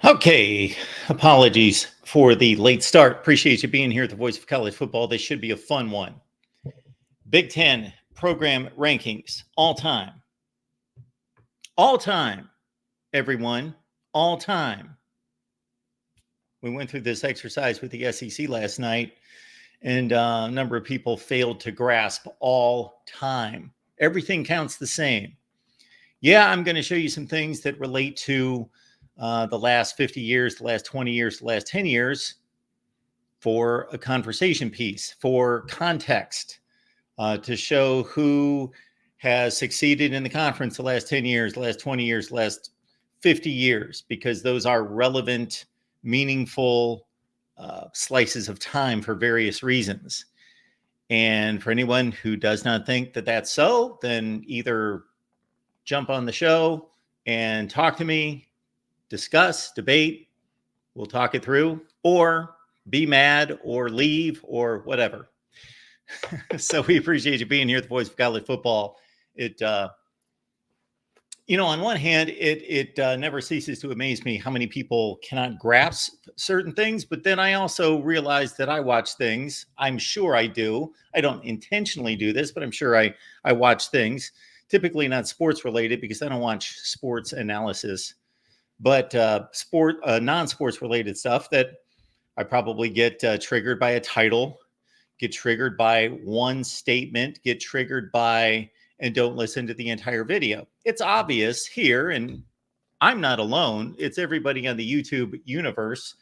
Okay, apologies for the late start. Appreciate you being here at the Voice of College Football. This should be a fun one. Big Ten program rankings, all time. All time, everyone. All time. We went through this exercise with the SEC last night, and a number of people failed to grasp all time. Everything counts the same. Yeah, I'm going to show you some things that relate to the last 50 years, the last 20 years, the last 10 years for a conversation piece, for context, to show who has succeeded in the conference the last 10 years, the last 20 years, the last 50 years, because those are relevant, meaningful slices of time for various reasons. And for anyone who does not think that that's so, then either jump on the show and talk to me, discuss, debate, we'll talk it through, or be mad or leave or whatever. So we appreciate you being here at the Voice of College Football. It, on one hand, it never ceases to amaze me how many people cannot grasp certain things, but then I also realize that I watch things. I'm sure I do. I don't intentionally do this, but I'm sure I watch things, typically not sports related because I don't watch sports analysis, but non-sports related stuff that I probably get triggered by a title, get triggered by one statement, get triggered by, and don't listen to the entire video. It's obvious here, and I'm not alone. It's everybody on the YouTube universe,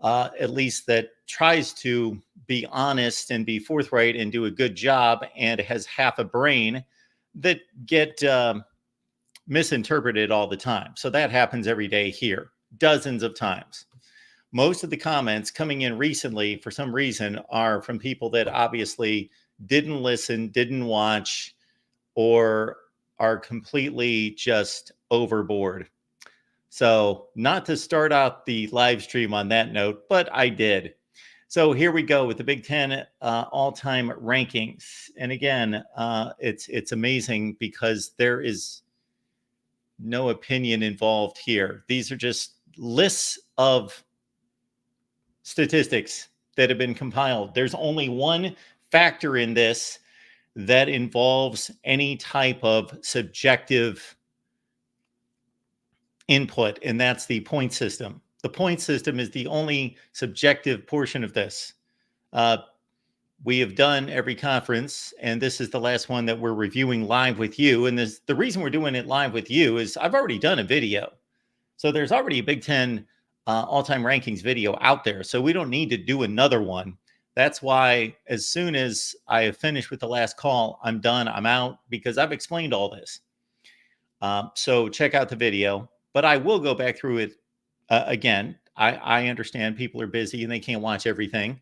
at least that tries to be honest and be forthright and do a good job and has half a brain, that get misinterpreted all the time. So that happens every day here, dozens of times. Most of the comments coming in recently, for some reason, are from people that obviously didn't listen, didn't watch, or are completely just overboard. So not to start out the live stream on that note, but I did. So here we go with the Big Ten all-time rankings. And again, it's amazing because there is no opinion involved here. These are just lists of statistics that have been compiled. There's only one factor in this that involves any type of subjective input, and that's the point system. The point system is the only subjective portion of this. We have done every conference, and this is the last one that we're reviewing live with you. And the reason we're doing it live with you is I've already done a video. So there's already a Big Ten all-time rankings video out there. So we don't need to do another one. That's why as soon as I have finished with the last call, I'm done, I'm out, because I've explained all this. So check out the video, but I will go back through it again. I understand people are busy and they can't watch everything.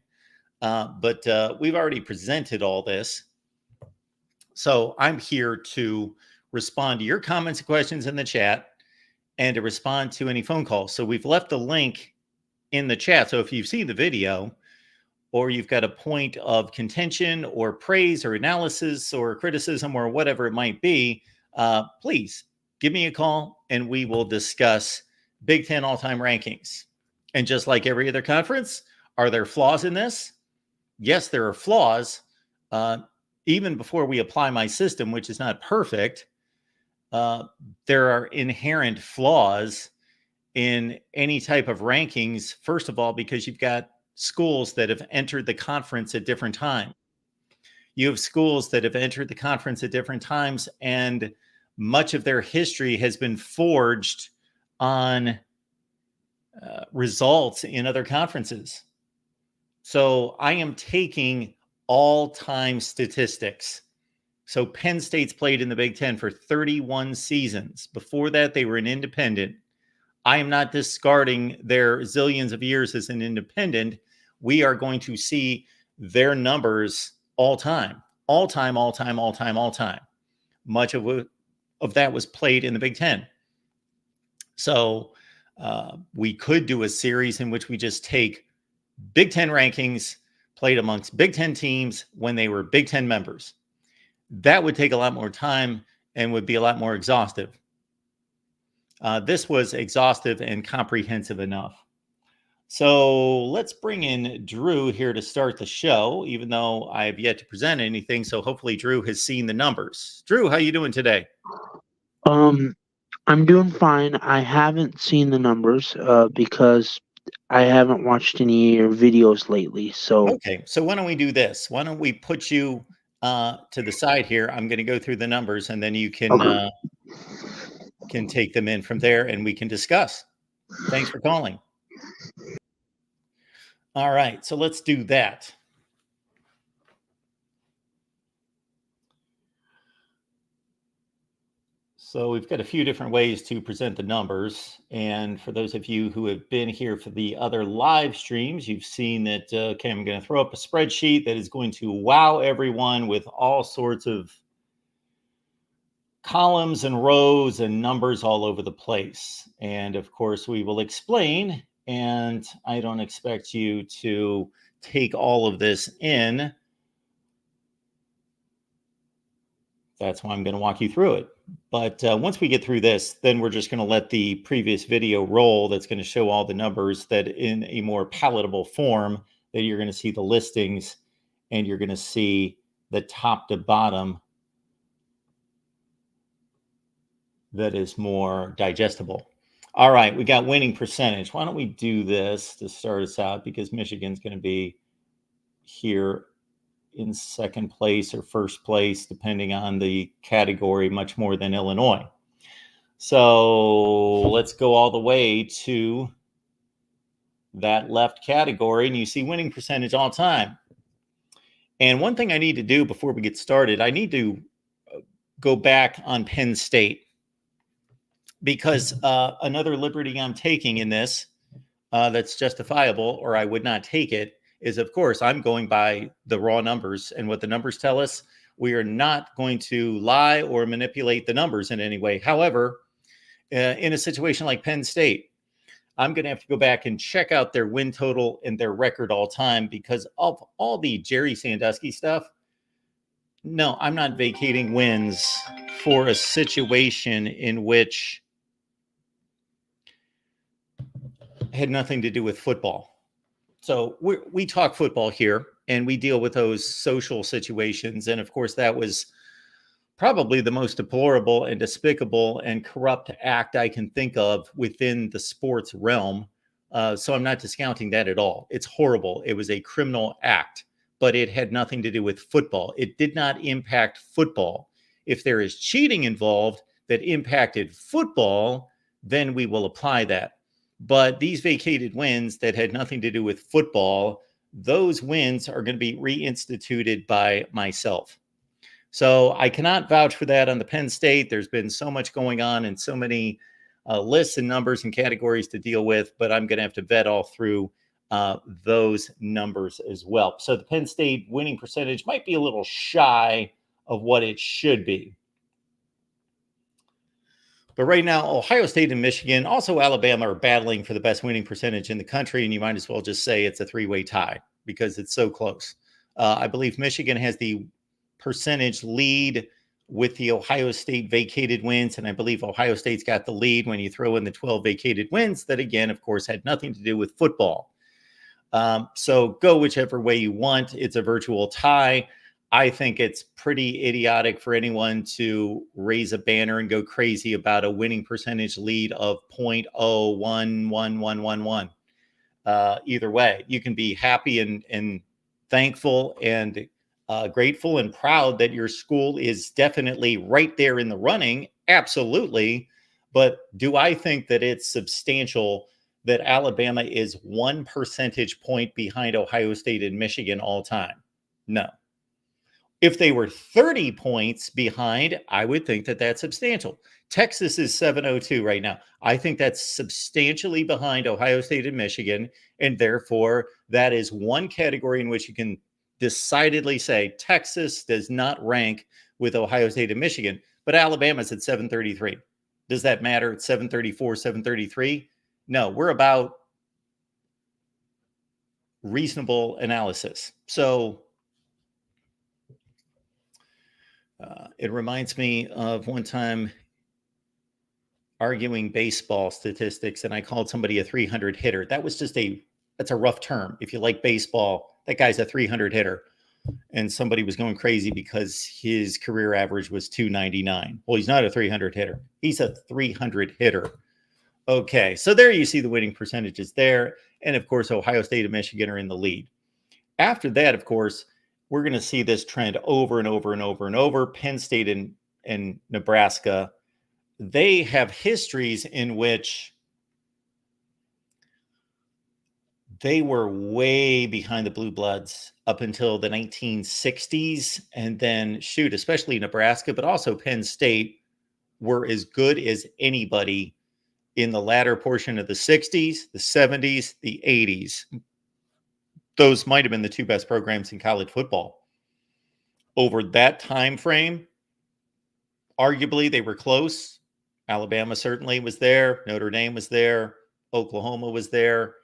But we've already presented all this. So I'm here to respond to your comments and questions in the chat and to respond to any phone calls. So we've left the link in the chat. So if you see the video or you've got a point of contention or praise or analysis or criticism or whatever it might be, please give me a call and we will discuss Big Ten all-time rankings. And just like every other conference, are there flaws in this? Yes, there are flaws. Even before we apply my system, which is not perfect, there are inherent flaws in any type of rankings. First of all, because you've got schools that have entered the conference at different times. You have schools that have entered the conference at different times, and much of their history has been forged on results in other conferences. So I am taking all-time statistics. So Penn State's played in the Big Ten for 31 seasons. Before that, they were an independent. I am not discarding their zillions of years as an independent. We are going to see their numbers all time. Much of that was played in the Big Ten. So we could do a series in which we just take Big Ten rankings played amongst Big Ten teams when they were Big Ten members. That would take a lot more time and would be a lot more exhaustive. This was exhaustive and comprehensive enough. So let's bring in Drew here to start the show, even though I have yet to present anything. So hopefully Drew has seen the numbers. Drew, how you doing today? Um, I'm doing fine. I haven't seen the numbers because I haven't watched any of your videos lately. So, Okay, so why don't we do this? Why don't we put you to the side here? I'm going to go through the numbers, and then you okay. can take them in from there, and we can discuss. Thanks for calling. All right, so let's do that. So we've got a few different ways to present the numbers. And for those of you who have been here for the other live streams, you've seen that, okay, I'm going to throw up a spreadsheet that is going to wow everyone with all sorts of columns and rows and numbers all over the place. And of course, we will explain. And I don't expect you to take all of this in. That's why I'm going to walk you through it. But once we get through this, then we're just going to let the previous video roll. That's going to show all the numbers that in a more palatable form that you're going to see the listings and you're going to see the top to bottom that is more digestible. All right, we got winning percentage. Why don't we do this to start us out, because Michigan's going to be here in second place or first place, depending on the category, much more than Illinois. So let's go all the way to that left category, and you see winning percentage all time. And one thing I need to do before we get started, I need to go back on Penn State, because another liberty I'm taking in this that's justifiable, or I would not take it, is, of course, I'm going by the raw numbers and what the numbers tell us. We are not going to lie or manipulate the numbers in any way. However, in a situation like Penn State, I'm going to have to go back and check out their win total and their record all time, because of all the Jerry Sandusky stuff. No, I'm not vacating wins for a situation in which had nothing to do with football. So we talk football here, and we deal with those social situations. And of course, that was probably the most deplorable and despicable and corrupt act I can think of within the sports realm. So I'm not discounting that at all. It's horrible. It was a criminal act, but it had nothing to do with football. It did not impact football. If there is cheating involved that impacted football, then we will apply that. But these vacated wins that had nothing to do with football, those wins are going to be reinstituted by myself. So I cannot vouch for that on the Penn State. There's been so much going on and so many lists and numbers and categories to deal with, but I'm going to have to vet all through those numbers as well. So the Penn State winning percentage might be a little shy of what it should be. But right now, Ohio State and Michigan, also Alabama, are battling for the best winning percentage in the country. And you might as well just say it's a three-way tie because it's so close. I believe Michigan has the percentage lead with the Ohio State vacated wins. And I believe Ohio State's got the lead when you throw in the 12 vacated wins that, again, of course, had nothing to do with football. So go whichever way you want. It's a virtual tie. I think it's pretty idiotic for anyone to raise a banner and go crazy about a winning percentage lead of 0.011111. Either way, you can be happy and thankful and grateful and proud that your school is definitely right there in the running. Absolutely. But do I think that it's substantial that Alabama is 1 percentage point behind Ohio State and Michigan all time? No. If they were 30 points behind, I would think that that's substantial. Texas is 702 right now. I think that's substantially behind Ohio State and Michigan. And therefore, that is one category in which you can decidedly say Texas does not rank with Ohio State and Michigan, but Alabama's at 733. Does that matter? It's 734, 733? No, we're about reasonable analysis. So it reminds me of one time arguing baseball statistics, and I called somebody a 300 hitter. That's a rough term. If you like baseball, that guy's a 300 hitter. And somebody was going crazy because his career average was 299. Well, he's not a 300 hitter. He's a 300 hitter. Okay, so there you see the winning percentages there. And of course, Ohio State and Michigan are in the lead. After that, of course, we're going to see this trend over and over and over and over. Penn State and Nebraska, they have histories in which they were way behind the Blue Bloods up until the 1960s. And then, especially Nebraska, but also Penn State were as good as anybody in the latter portion of the 60s, the 70s, the 80s. Those might have been the two best programs in college football. Over that time frame, arguably they were close. Alabama certainly was there. Notre Dame was there. Oklahoma was there.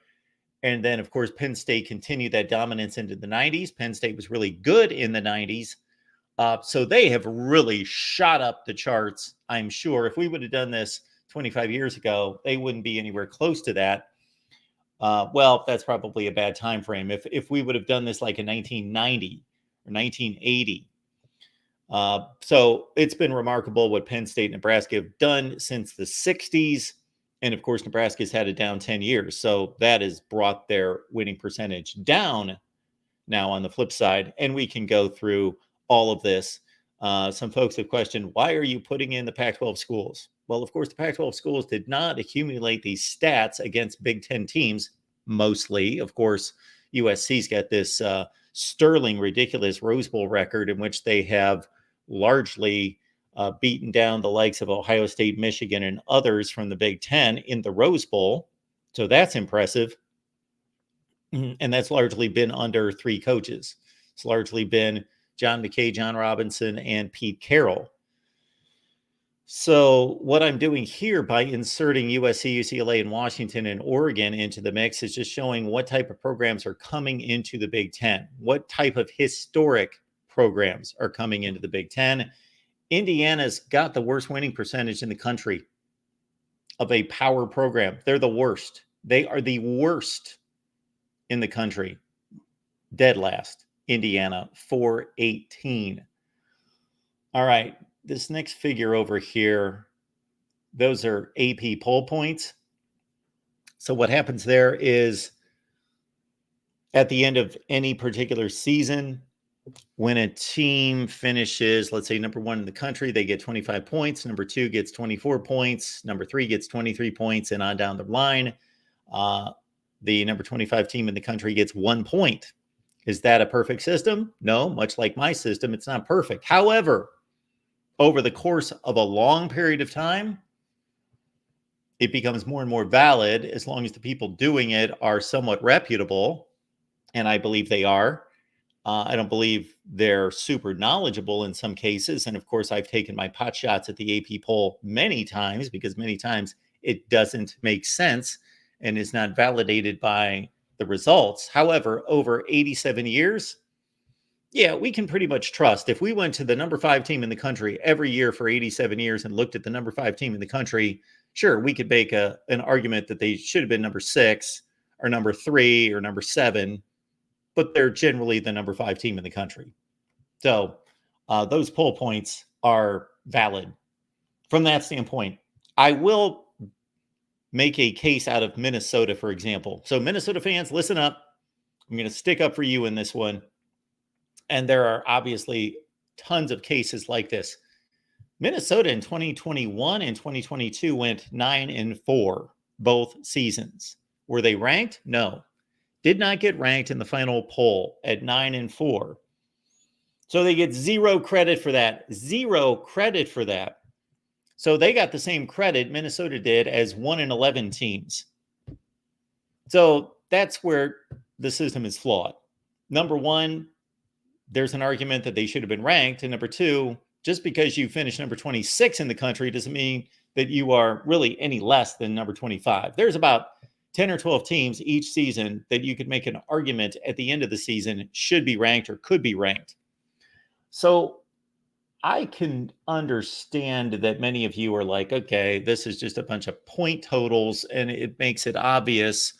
And then, of course, Penn State continued that dominance into the 90s. Penn State was really good in the 90s. So they have really shot up the charts, I'm sure. If we would have done this 25 years ago, they wouldn't be anywhere close to that. Well, that's probably a bad time frame. If we would have done this like in 1990 or 1980. So it's been remarkable what Penn State and Nebraska have done since the 60s. And of course, Nebraska's had it down 10 years. So that has brought their winning percentage down now on the flip side. And we can go through all of this. Some folks have questioned, why are you putting in the Pac-12 schools? Well, of course, the Pac-12 schools did not accumulate these stats against Big Ten teams, mostly. Of course, USC's got this sterling, ridiculous Rose Bowl record in which they have largely beaten down the likes of Ohio State, Michigan, and others from the Big Ten in the Rose Bowl. So that's impressive. And that's largely been under three coaches. It's largely been John McKay, John Robinson, and Pete Carroll. So what I'm doing here by inserting USC, UCLA, and Washington and Oregon into the mix is just showing what type of programs are coming into the Big Ten. What type of historic programs are coming into the Big Ten. Indiana's got the worst winning percentage in the country of a power program. They're the worst. They are the worst in the country. Dead last. Indiana, 418. All right, this next figure over here, those are AP poll points. So what happens there is at the end of any particular season, when a team finishes, let's say, number one in the country, they get 25 points. Number two gets 24 points. Number three gets 23 points, and on down the line. The number 25 team in the country gets 1 point. Is that a perfect system? No, much like my system, it's not perfect. However, over the course of a long period of time, it becomes more and more valid as long as the people doing it are somewhat reputable, and I believe they are. I don't believe they're super knowledgeable in some cases. And of course, I've taken my pot shots at the AP poll many times because many times it doesn't make sense and is not validated by the results. However, over 87 years, yeah, we can pretty much trust. If we went to the number 5 team in the country every year for 87 years and looked at the number 5 team in the country, sure, we could make an argument that they should have been number 6 or number 3 or number 7. But they're generally the number 5 team in the country. So those poll points are valid from that standpoint. I will make a case out of Minnesota, for example. So Minnesota fans, listen up. I'm going to stick up for you in this one. And there are obviously tons of cases like this. Minnesota in 2021 and 2022 went 9-4 both seasons. Were they ranked? No. Did not get ranked in the final poll at 9-4. So they get zero credit for that. Zero credit for that. So they got the same credit Minnesota did as 1-11 teams. So that's where the system is flawed. Number one, there's an argument that they should have been ranked. And number two, just because you finish number 26 in the country doesn't mean that you are really any less than number 25. There's about 10 or 12 teams each season that you could make an argument at the end of the season should be ranked or could be ranked. So I can understand that many of you are like, okay, this is just a bunch of point totals, and it makes it obvious.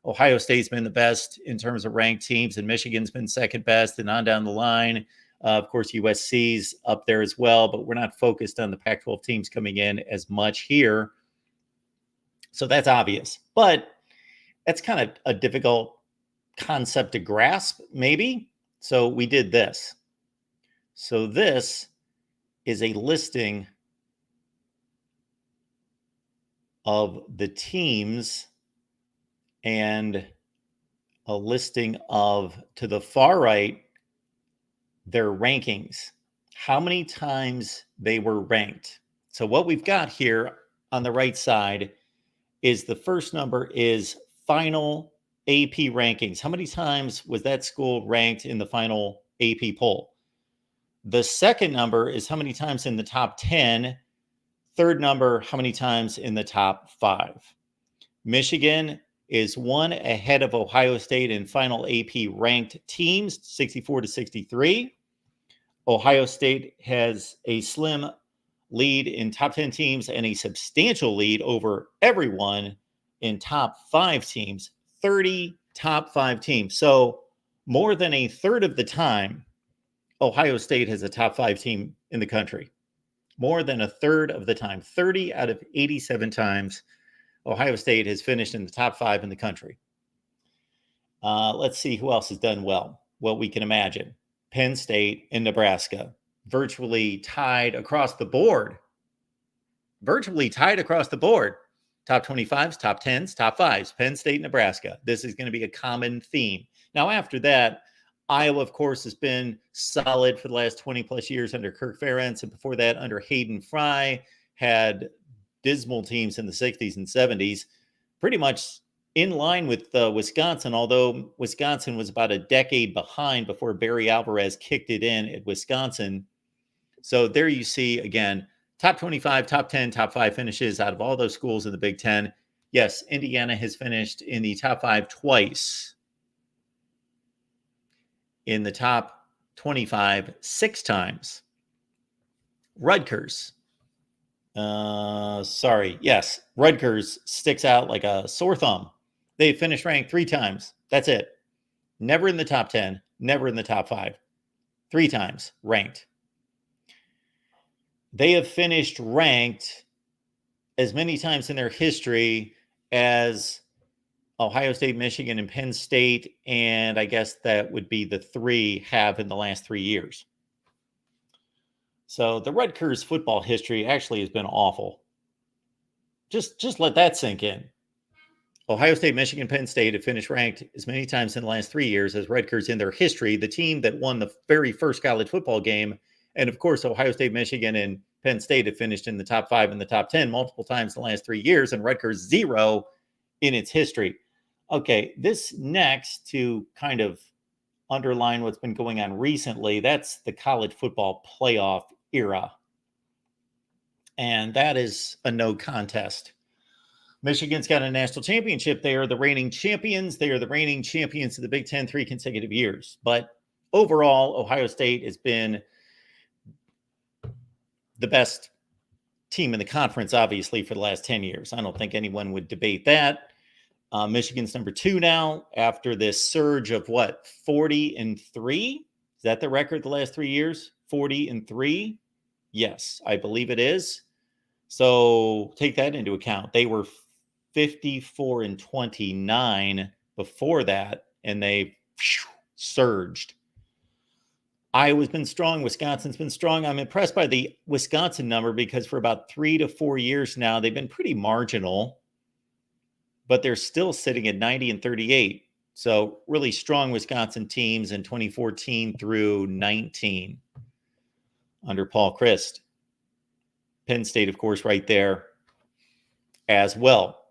Ohio State's been the best in terms of ranked teams, and Michigan's been second best, and on down the line. Of course, USC's up there as well, but we're not focused on the Pac-12 teams coming in as much here. So that's obvious. But that's kind of a difficult concept to grasp, maybe. So we did this. So this is a listing of the teams and a listing of, to the far right, their rankings, how many times they were ranked. So what we've got here on the right side is the first number is final AP rankings. How many times was that school ranked in the final AP poll? The second number is how many times in the top 10. Third number, how many times in the top 5. Michigan is one ahead of Ohio State in final AP ranked teams, 64 to 63. Ohio State has a slim lead in top 10 teams and a substantial lead over everyone in top 5 teams, 30 top 5 teams. So more than a third of the time, Ohio State has a top 5 team in the country. More than a third of the time, 30 out of 87 times, Ohio State has finished in the top 5 in the country. Let's see who else has done well. Well, we can imagine Penn State and Nebraska, virtually tied across the board. Virtually tied across the board. Top 25s, top 10s, top 5s, Penn State, Nebraska. This is going to be a common theme. Now, after that, Iowa, of course, has been solid for the last 20 plus years under Kirk Ferentz. And before that, under Hayden Fry, had dismal teams in the 60s and 70s, pretty much in line with Wisconsin, although Wisconsin was about a decade behind before Barry Alvarez kicked it in at Wisconsin. So there you see, again, top 25, top 10, top 5 finishes out of all those schools in the Big Ten. Yes, Indiana has finished in the top 5 twice. In the top 25, 6 times. Rutgers. Yes, Rutgers sticks out like a sore thumb. They finished ranked 3 times. That's it. Never in the top 10, never in the top 5. 3 times ranked. They have finished ranked as many times in their history as Ohio State, Michigan, and Penn State, and I guess that would be the 3 have in the last 3 years. So the Rutgers football history actually has been awful. Just let that sink in. Ohio State, Michigan, Penn State have finished ranked as many times in the last 3 years as Rutgers in their history, the team that won the very first college football game. And of course, Ohio State, Michigan, and Penn State have finished in the top 5 and the top 10 multiple times in the last 3 years, and Rutgers 0 in its history. Okay, this next, to kind of underline what's been going on recently, that's the college football playoff era. And that is a no contest. Michigan's got a national championship. They are the reigning champions. They are the reigning champions of the Big Ten 3 consecutive years. But overall, Ohio State has been the best team in the conference, obviously, for the last 10 years. I don't think anyone would debate that. Michigan's number 2 now after this surge of 40-3? Is that the record the last 3 years? 40-3? Yes, I believe it is. So take that into account. They were 54-29 before that, and they surged. Iowa's been strong. Wisconsin's been strong. I'm impressed by the Wisconsin number because for about 3 to 4 years now, they've been pretty marginal, but they're still sitting at 90-38. So really strong Wisconsin teams in 2014 through 19 under Paul Chryst. Penn State, of course, right there as well.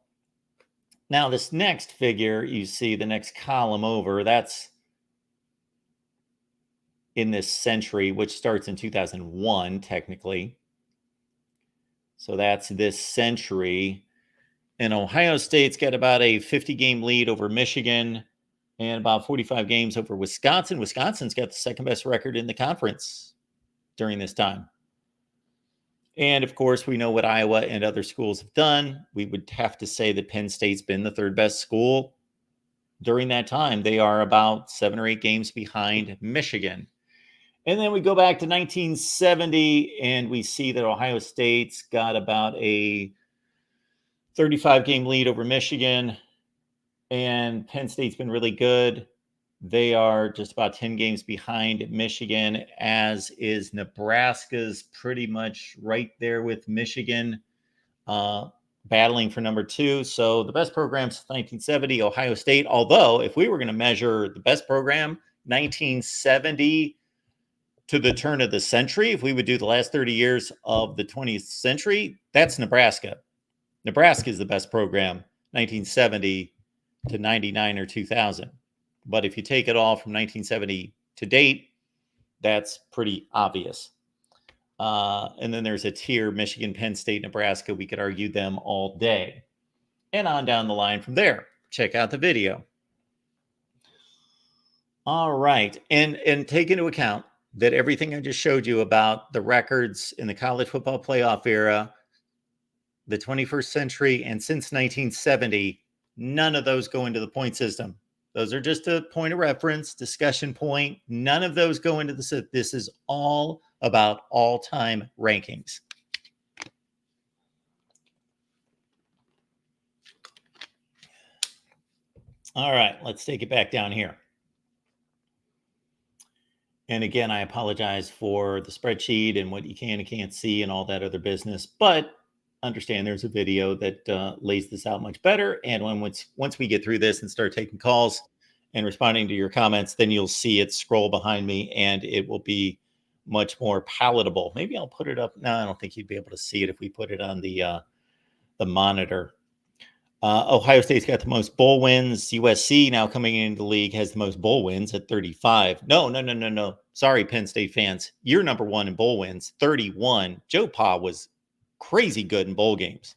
Now, this next figure, you see the next column over, that's in this century, which starts in 2001, technically. So that's this century. And Ohio State's got about a 50-game lead over Michigan and about 45 games over Wisconsin. Wisconsin's got the second best record in the conference during this time. And of course, we know what Iowa and other schools have done. We would have to say that Penn State's been the third best school during that time. They are about 7 or 8 games behind Michigan. And then we go back to 1970 and we see that Ohio State's got about a 35-game lead over Michigan. And Penn State's been really good. They are just about 10 games behind Michigan, as is Nebraska's pretty much right there with Michigan, battling for number 2. So the best program since 1970, Ohio State. Although if we were going to measure the best program, 1970 to the turn of the century, if we would do the last 30 years of the 20th century, that's Nebraska. Nebraska is the best program, 1970 to 99 or 2000. But if you take it all from 1970 to date, that's pretty obvious. And then there's a tier, Michigan, Penn State, Nebraska. We could argue them all day. And on down the line from there. Check out the video. All right. And take into account that everything I just showed you about the records in the college football playoff era, the 21st century, and since 1970, none of those go into the point system. Those are just a point of reference, discussion point. None of those go into the. This is all about all-time rankings. All right, let's take it back down here. And again, I apologize for the spreadsheet and what you can and can't see and all that other business, but understand there's a video that lays this out much better. And once we get through this and start taking calls and responding to your comments, then you'll see it scroll behind me and it will be much more palatable. Maybe I'll put it up. No, I don't think you'd be able to see it if we put it on the monitor. Ohio State's got the most bowl wins. USC now coming into the league has the most bowl wins at 35. No. Sorry, Penn State fans. You're number 1 in bowl wins, 31. Joe Pa was crazy good in bowl games.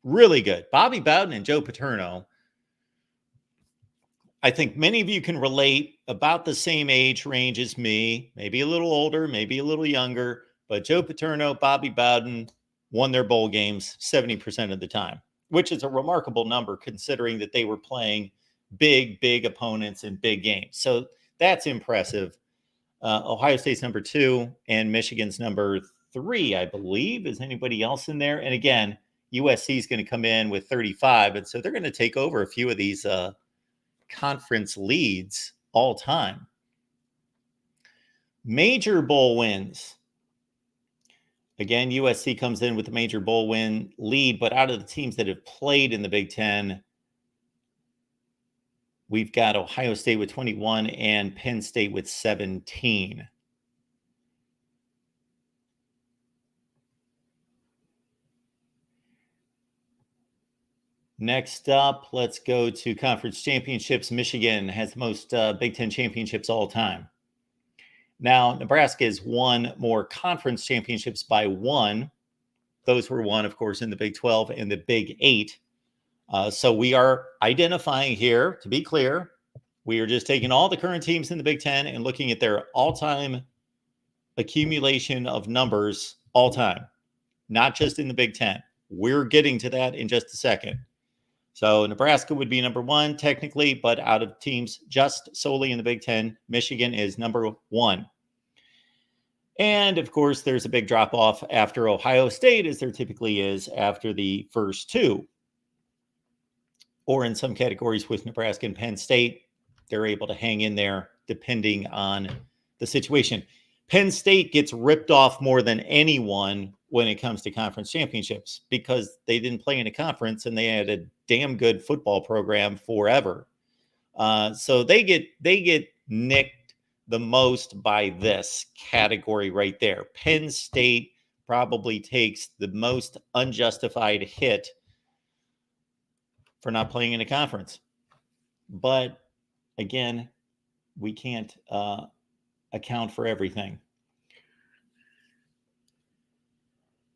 Really good. Bobby Bowden and Joe Paterno. I think many of you can relate, about the same age range as me, maybe a little older, maybe a little younger, but Joe Paterno, Bobby Bowden won their bowl games 70% of the time, which is a remarkable number considering that they were playing big opponents in big games. So that's impressive. Ohio State's number 2 and Michigan's number 3, I believe. Is anybody else in there? And again, USC is going to come in with 35. And so they're going to take over a few of these conference leads all time. Major bowl wins. Again, USC comes in with the major bowl win lead, but out of the teams that have played in the Big Ten, we've got Ohio State with 21 and Penn State with 17. Next up, let's go to conference championships. Michigan has the most Big Ten championships all time. Now, Nebraska has won more conference championships by 1. Those were won, of course, in the Big 12 and the Big 8. So we are identifying here, to be clear, we are just taking all the current teams in the Big Ten and looking at their all-time accumulation of numbers all time, not just in the Big Ten. We're getting to that in just a second. So Nebraska would be number 1 technically, but out of teams just solely in the Big Ten, Michigan is number 1. And of course, there's a big drop off after Ohio State, as there typically is after the first 2. Or in some categories with Nebraska and Penn State, they're able to hang in there depending on the situation. Penn State gets ripped off more than anyone when it comes to conference championships because they didn't play in a conference and they had a damn good football program forever. So they get nicked the most by this category right there. Penn State probably takes the most unjustified hit for not playing in a conference. But again, we can't account for everything.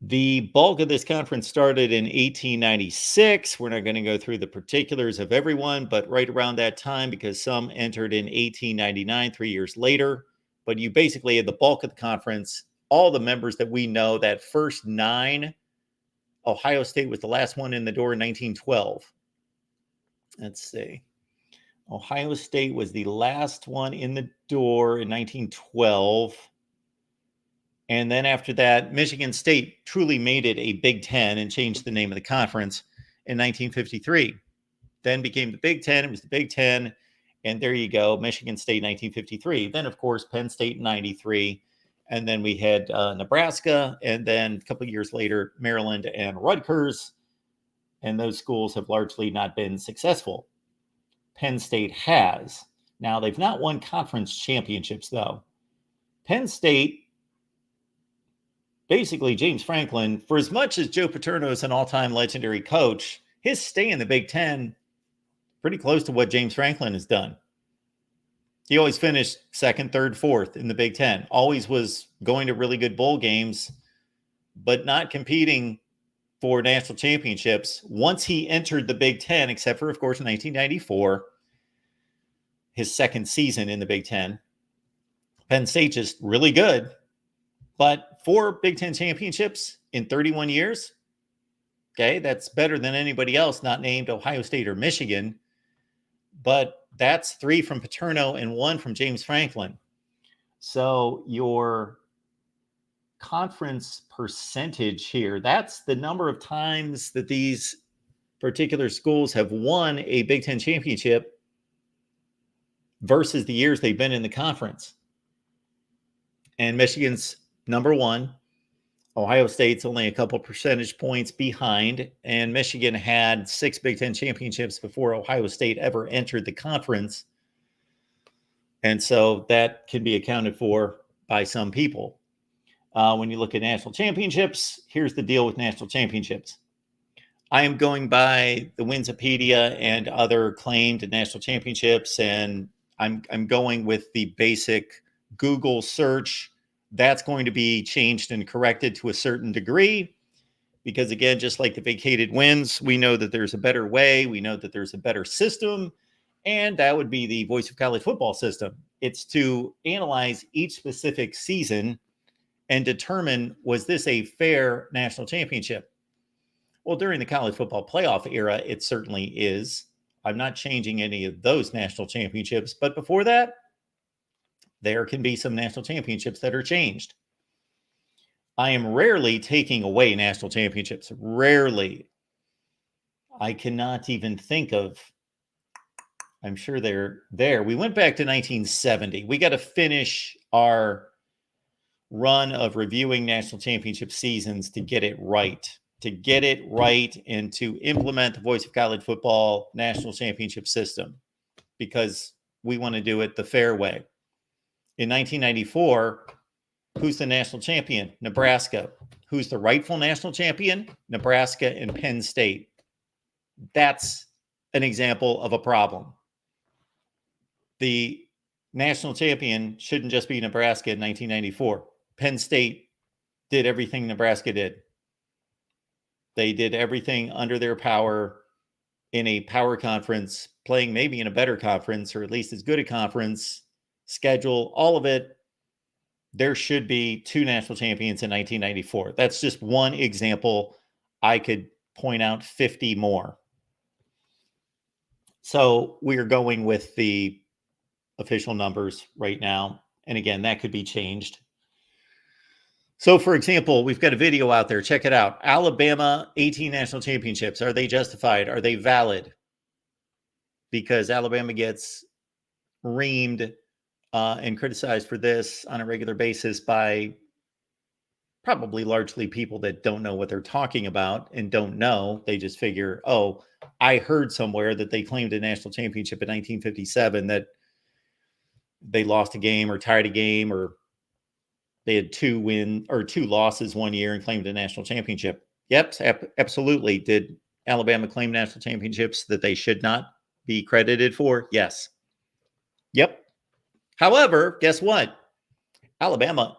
The bulk of this conference started in 1896. We're not going to go through the particulars of everyone, but right around that time, because some entered in 1899, 3 years later. But you basically had the bulk of the conference all the members that we know, that first 9, Ohio State was the last one in the door in 1912. Let's see. Ohio State was the last one in the door in 1912. And then after that, Michigan State truly made it a Big Ten and changed the name of the conference in 1953. Then became the Big Ten. It was the Big Ten. And there you go, Michigan State 1953. Then, of course, Penn State in 93. And then we had Nebraska. And then a couple of years later, Maryland and Rutgers. And those schools have largely not been successful. Penn State has. Now, they've not won conference championships, though. Penn State, basically, James Franklin, for as much as Joe Paterno is an all-time legendary coach, his stay in the Big Ten, pretty close to what James Franklin has done. He always finished second, third, fourth in the Big Ten. Always was going to really good bowl games, but not competing for national championships. Once he entered the Big Ten, except for, of course, in 1994, his second season in the Big Ten, Penn State just really good. But 4 Big Ten championships in 31 years, okay, that's better than anybody else not named Ohio State or Michigan. But that's 3 from Paterno and 1 from James Franklin. So your conference percentage here, that's the number of times that these particular schools have won a Big Ten championship versus the years they've been in the conference. And Michigan's number 1. Ohio State's only a couple percentage points behind, and Michigan had 6 Big Ten championships before Ohio State ever entered the conference. And so that can be accounted for by some people. When you look at national championships, here's the deal with national championships. I am going by the Winsipedia and other claimed national championships, and I'm going with the basic Google search. That's going to be changed and corrected to a certain degree because, again, just like the vacated wins, we know that there's a better way. We know that there's a better system, and that would be the Voice of College Football system. It's to analyze each specific season and determine, was this a fair national championship? Well, during the college football playoff era, it certainly is. I'm not changing any of those national championships, but before that, there can be some national championships that are changed. I am rarely taking away national championships. Rarely. I cannot even think of, I'm sure they're there. We went back to 1970. We got to finish our run of reviewing national championship seasons to get it right. And to implement the Voice of College Football national championship system, because we want to do it the fair way. In 1994, who's the national champion? Nebraska. Who's the rightful national champion? Nebraska and Penn State. That's an example of a problem. The national champion shouldn't just be Nebraska in 1994. Penn State did everything Nebraska did. They did everything under their power in a power conference, playing maybe in a better conference, or at least as good a conference, schedule, all of it. There should be 2 national champions in 1994. That's just one example. I could point out 50 more. So we're going with the official numbers right now. And again, that could be changed. So, for example, we've got a video out there. Check it out. Alabama 18 national championships. Are they justified? Are they valid? Because Alabama gets reamed and criticized for this on a regular basis by probably largely people that don't know what they're talking about and don't know. They just figure, oh, I heard somewhere that they claimed a national championship in 1957, that they lost a game or tied a game, or they had 2 losses one year and claimed a national championship. Yep, absolutely. Did Alabama claim national championships that they should not be credited for? Yes. Yep. However, guess what? Alabama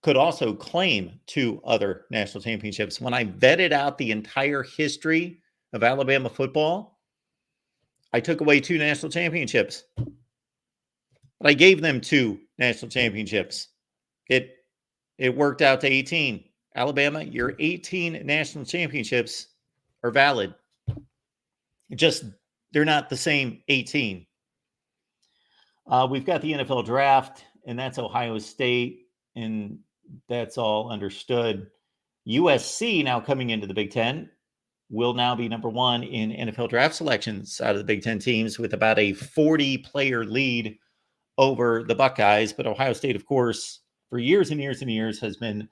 could also claim 2 other national championships. When I vetted out the entire history of Alabama football, I took away 2 national championships. But I gave them 2 national championships. It It worked out to 18. Alabama, your 18 national championships are valid. Just they're not the same 18. We've got the NFL draft, and that's Ohio State, and that's all understood. USC now coming into the Big Ten will now be number one in NFL draft selections out of the Big Ten teams with about a 40-player lead over the Buckeyes. But Ohio State, of course, for years and years and years has been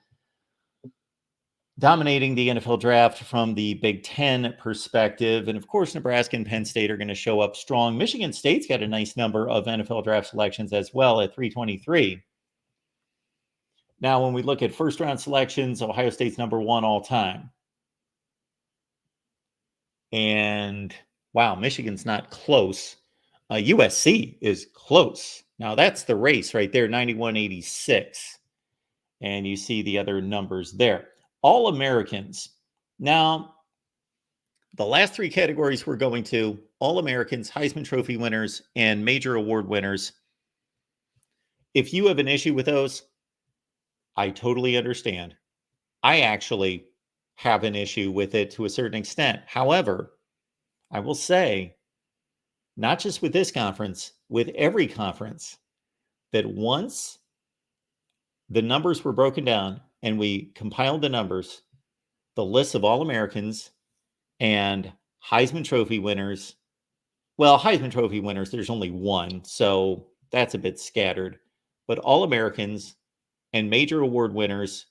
dominating the NFL draft from the Big Ten perspective. And of course, Nebraska and Penn State are going to show up strong. Michigan State's got a nice number of NFL draft selections as well at 323. Now, when we look at first round selections, Ohio State's number one all time. And wow, Michigan's not close. USC is close. Now, that's the race right there, 91-86. And you see the other numbers there. All-Americans. Now, the last three categories we're going to, All-Americans, Heisman Trophy winners, and major award winners. If you have an issue with those, I totally understand. I actually have an issue with it to a certain extent. However, I will say, not just with this conference, with every conference, that once the numbers were broken down and we compiled the numbers, the lists of All-Americans and Heisman Trophy winners. Well, Heisman Trophy winners, there's only one, so that's a bit scattered. But All-Americans and major award winners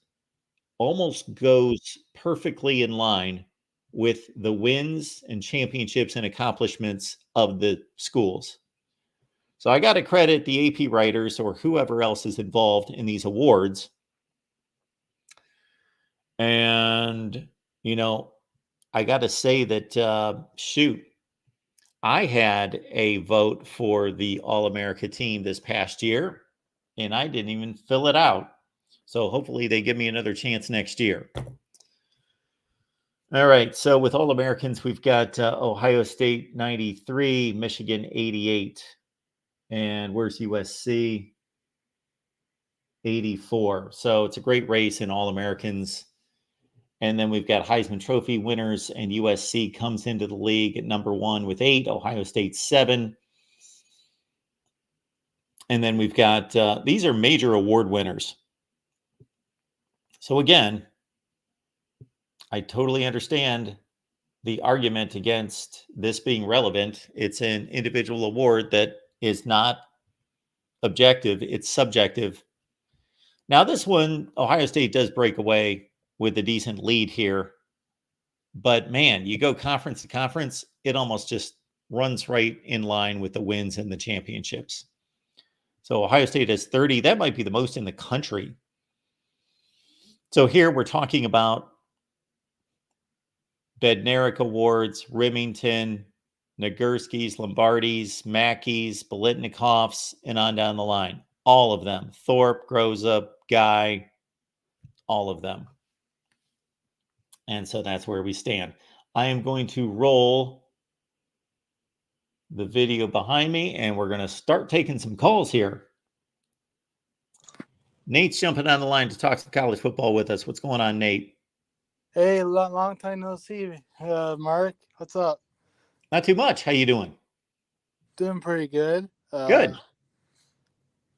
almost goes perfectly in line with the wins and championships and accomplishments of the schools. So I got to credit the AP writers or whoever else is involved in these awards. And, you know, I got to say that, I had a vote for the All-America team this past year, and I didn't even fill it out. So hopefully they give me another chance next year. All right. So with All-Americans, we've got Ohio State 93, Michigan 88. And where's USC? 84. So it's a great race in All-Americans. And then we've got Heisman Trophy winners, and USC comes into the league at number one with 8, Ohio State 7. And then we've got, these are major award winners. So again, I totally understand the argument against this being relevant. It's an individual award that is not objective, it's subjective. Now, this one, Ohio State does break away with a decent lead here. But man, you go conference to conference, it almost just runs right in line with the wins and the championships. So Ohio State has 30. That might be the most in the country. So here we're talking about Bednarik Awards, Remington, Nagurski's, Lombardi's, Mackey's, Bolitnikov's, and on down the line. All of them. Thorpe, Groza, Guy, all of them. And so that's where we stand. I am going to roll the video behind me, and we're going to start taking some calls here. Nate's jumping on the line to talk some college football with us. What's going on, Nate? Hey, long time no see, Mark. What's up? Not too much. How you doing? Doing pretty good. Good.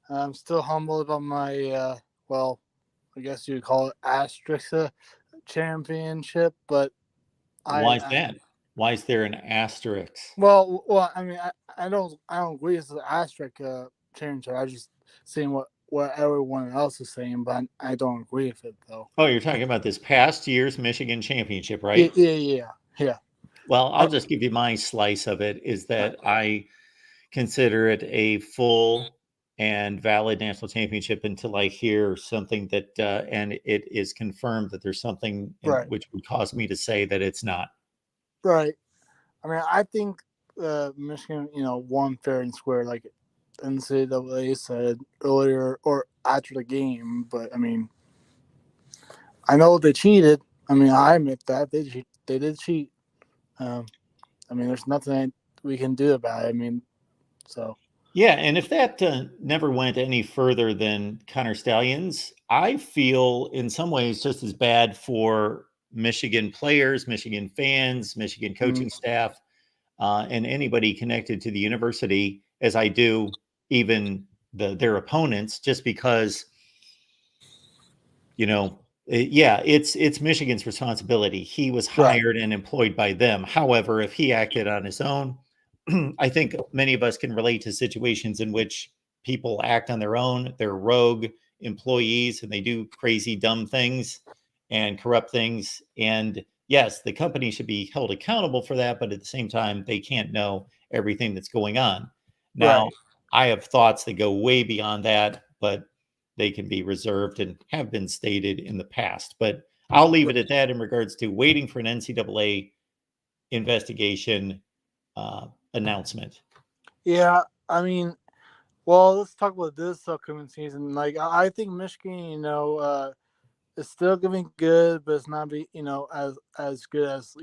I'm still humbled about my, well, I guess you would call it asterisk championship, but why is that? Why is there an asterisk? Well, I mean, I don't agree it's an asterisk championship. I just saying what everyone else is saying, but I don't agree with it though. Oh, you're talking about this past year's Michigan championship, right? Yeah. Well, I'll just give you my slice of it. Is that I consider it a full and valid national championship until I hear something that, and it is confirmed that there's something which would cause me to say that it's not. Right. I mean, I think Michigan, won fair and square, like NCAA said earlier or after the game. But I mean, I know they cheated. I mean, I admit that they did cheat. I mean, there's nothing we can do about it. I mean, so. Yeah, and if that never went any further than Connor Stallions, I feel in some ways just as bad for Michigan players, Michigan fans, Michigan coaching staff, and anybody connected to the university as I do even their opponents, just because it's Michigan's responsibility. He was Right. hired and employed by them. However, if he acted on his own, I think many of us can relate to situations in which people act on their own. They're rogue employees and they do crazy, dumb things and corrupt things. And yes, the company should be held accountable for that, but at the same time, they can't know everything that's going on. Now, Right. I have thoughts that go way beyond that, but they can be reserved and have been stated in the past. But I'll leave it at that in regards to waiting for an NCAA investigation announcement. Yeah, I mean, well, let's talk about this upcoming season. Like, I think Michigan, is still gonna be good, but it's not be as good as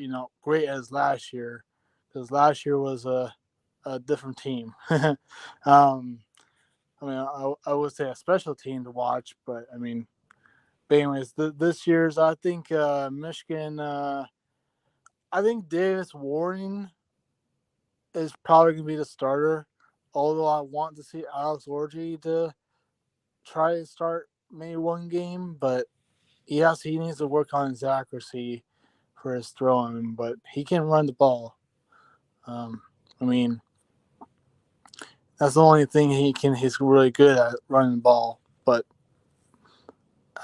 great as last year, because last year was a different team. I mean, I would say a special team to watch, but I mean, but anyways, this year's I think Michigan. I think Davis Warren is probably gonna be the starter. Although I want to see Alex Orji to try to start maybe one game, but yes, he needs to work on his accuracy for his throwing, but he can run the ball. I mean, that's the only thing he's really good at, running the ball. But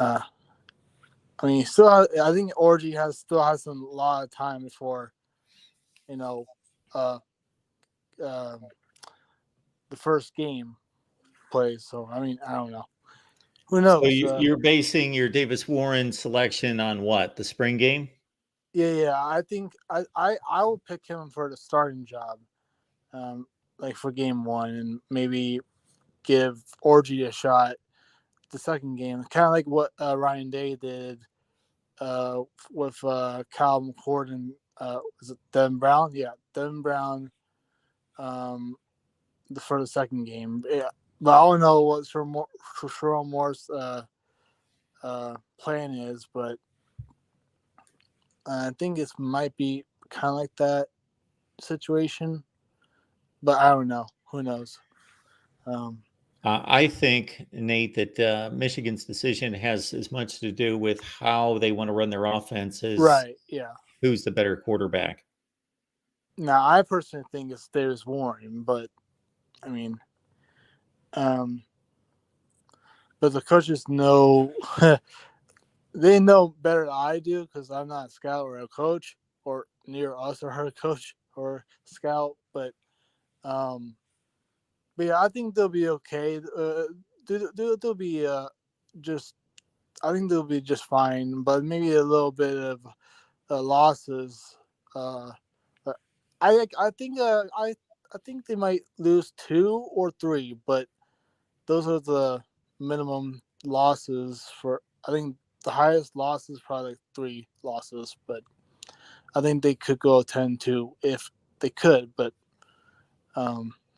I mean, I think Orgy still has a lot of time before, you know, uh, um, the first game plays. So I mean, I don't know. Who So knows? you're basing your Davis Warren selection on what? The spring game? Yeah. I think I would pick him for the starting job, like for game one, and maybe give Orgy a shot the second game, kind of like what Ryan Day did with Kyle McCord and was it Devin Brown? Yeah, Devin Brown for the second game. Yeah, but I don't know what Sherrone Moore's plan is, but I think it might be kind of like that situation. But I don't know. Who knows? I think, Nate, that Michigan's decision has as much to do with how they want to run their offense as Right. Yeah. who's the better quarterback. Now, I personally think it's Davis Warren, but I mean, um, but the coaches know they know better than I do because I'm not a scout or a coach or near us or her coach or scout. Um, but yeah, I think they'll be okay. They'll be just. I think they'll be just fine, but maybe a little bit of losses. Uh, uh, I think they might lose 2 or 3, but those are the minimum losses for. I think the highest loss is probably like 3 losses, but I think they could go 10-2 if they could, but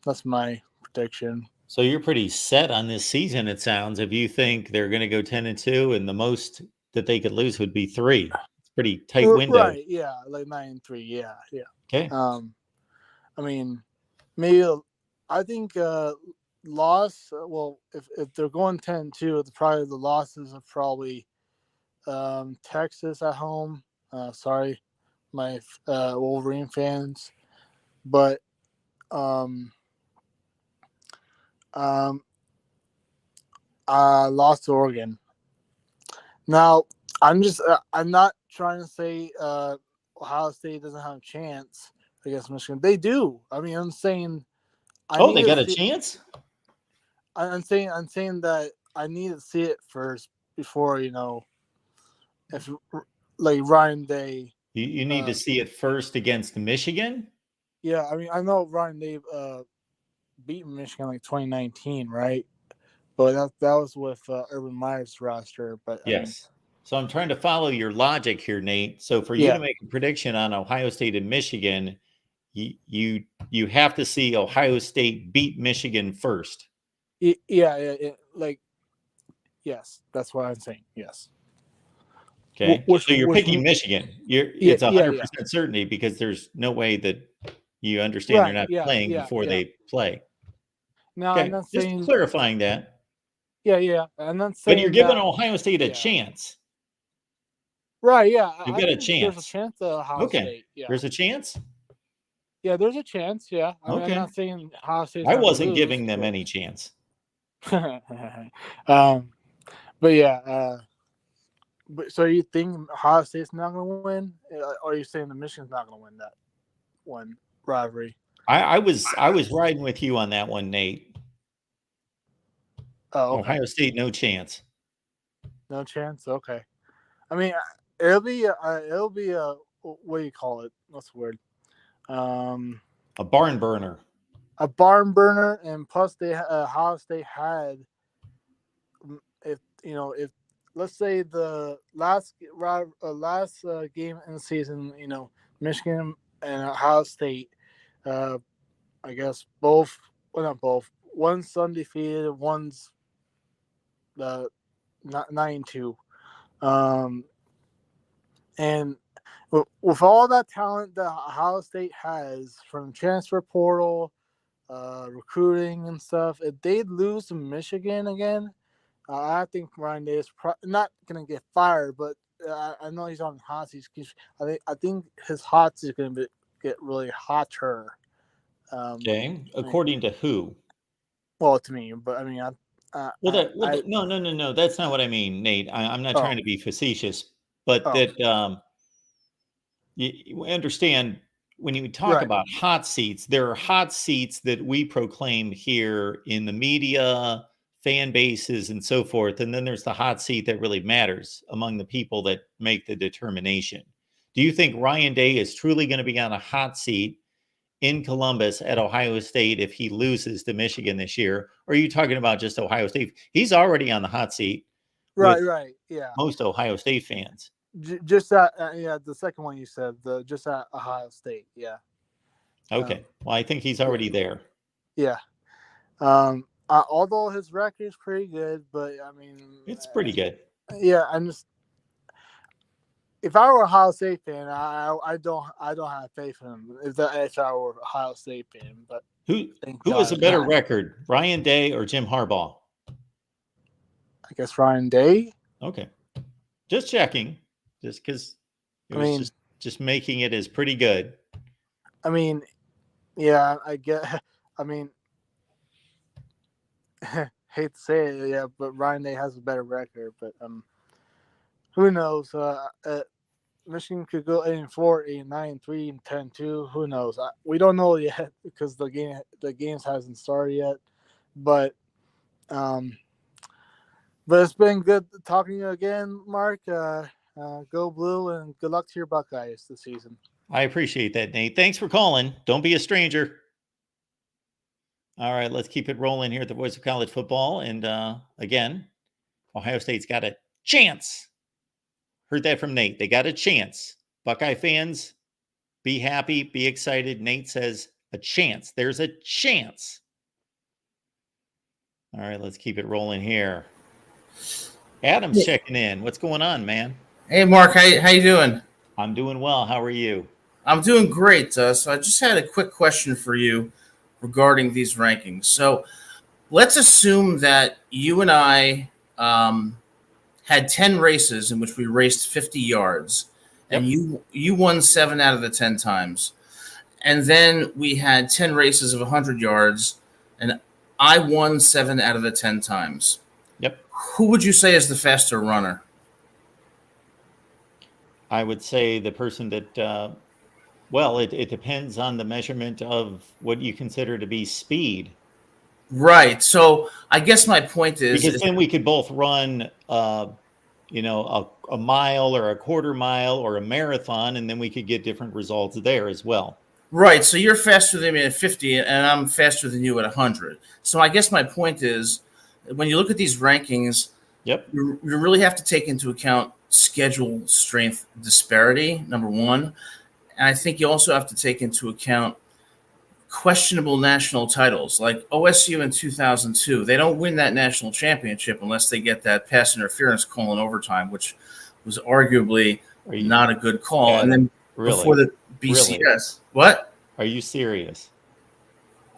that's my prediction. So you're pretty set on this season, it sounds. If you think they're going to go 10-2, and the most that they could lose would be 3, it's a pretty tight window. Right? Yeah, like 9-3. Yeah. Okay. I mean, maybe I think loss. Well, if they're going 10-2, probably the losses are probably Texas at home. Sorry, my Wolverine fans, but um, lost to Oregon. Now, I'm not trying to say Ohio State doesn't have a chance against Michigan. They do. I mean, I'm saying They got a chance? I'm saying that I need to see it first before if like Ryan Day. You need to see it first against Michigan? Yeah, I mean I know Ryan Day beat Michigan like 2019, right? But that was with Urban Meyer's roster. But Yes. So I'm trying to follow your logic here, Nate. So for you yeah, to make a prediction on Ohio State and Michigan, you have to see Ohio State beat Michigan first. Like, yes, that's what I'm saying. Yes. Okay, so you're picking Michigan. It's 100% certainty because there's no way that you understand they're not playing before they play. No, okay, I'm not just saying clarifying that. Yeah. I'm not saying. But you're giving Ohio State a chance. Right? Yeah, You've got a chance. There's a chance that Ohio State. Yeah, there's a chance. Yeah, there's a chance. Yeah, I mean, I'm not saying Ohio State. I wasn't giving them any chance. But yeah. But so you think Ohio State's not going to win, or are you saying the Michigan's not going to win that one rivalry? I was riding with you on that one, Nate. Oh, okay. Ohio State, no chance. No chance. Okay. I mean, it'll be a what do you call it? What's the word? A barn burner. A barn burner, and plus Ohio State had, if let's say the last game in the season, Michigan and Ohio State, I guess both, well, not both. One's undefeated, one's 9-2, and with all that talent that Ohio State has from transfer portal, recruiting and stuff, if they lose to Michigan again, I think Ryan Day is not going to get fired, but I know he's on the hot seat. I think his hot seat is going to get really hotter. Okay, according to who? Well, to me, but I mean, no. That's not what I mean, Nate. I'm not trying to be facetious, but that you understand when you talk about hot seats, there are hot seats that we proclaim here in the media, fan bases, and so forth. And then there's the hot seat that really matters among the people that make the determination. Do you think Ryan Day is truly going to be on a hot seat in Columbus at Ohio State if he loses to Michigan this year? Or are you talking about just Ohio State? He's already on the hot seat. Right. Yeah. Most Ohio State fans. Just that, the second one you said, just at Ohio State, yeah. Okay, well, I think he's already there. Yeah. Although his record is pretty good, but I mean, it's pretty good. Yeah, if I were a Ohio State fan, I don't have faith in him. If I were a Ohio State fan, but who has a better record, Ryan Day or Jim Harbaugh? I guess Ryan Day. Okay, just checking. Just because just making it is pretty good. I mean, yeah, I get. I mean, hate to say it, yeah, but Ryan Day has a better record. But who knows? Michigan could go 8-4, 8-9, 3, 10-2. Who knows? We don't know yet because the games hasn't started yet. But it's been good talking to you again, Mark. Go Blue, and good luck to your Buckeyes this season. I appreciate that, Nate. Thanks for calling. Don't be a stranger. All right, let's keep it rolling here at the Voice of College Football. And again, Ohio State's got a chance. Heard that from Nate. They got a chance. Buckeye fans, be happy, be excited. Nate says a chance. There's a chance. All right, let's keep it rolling here. Adam's checking in. What's going on, man? Hey, Mark, how you doing? I'm doing well. How are you? I'm doing great. So I just had a quick question for you regarding these rankings. So let's assume that you and I had 10 races in which we raced 50 yards, and you won 7 out of the 10 times. And then we had 10 races of 100 yards, and I won 7 out of the 10 times. Yep. Who would you say is the faster runner? I would say the person that, it depends on the measurement of what you consider to be speed. Right. So I guess my point is... Because then we could both run, a mile or a quarter mile or a marathon, and then we could get different results there as well. Right. So you're faster than me at 50, and I'm faster than you at 100. So I guess my point is, when you look at these rankings, you really have to take into account schedule strength disparity, number one. And I think you also have to take into account questionable national titles, like OSU in 2002. They don't win that national championship unless they get that pass interference call in overtime, which was arguably not a good call. And then before the BCS, what? Are you serious?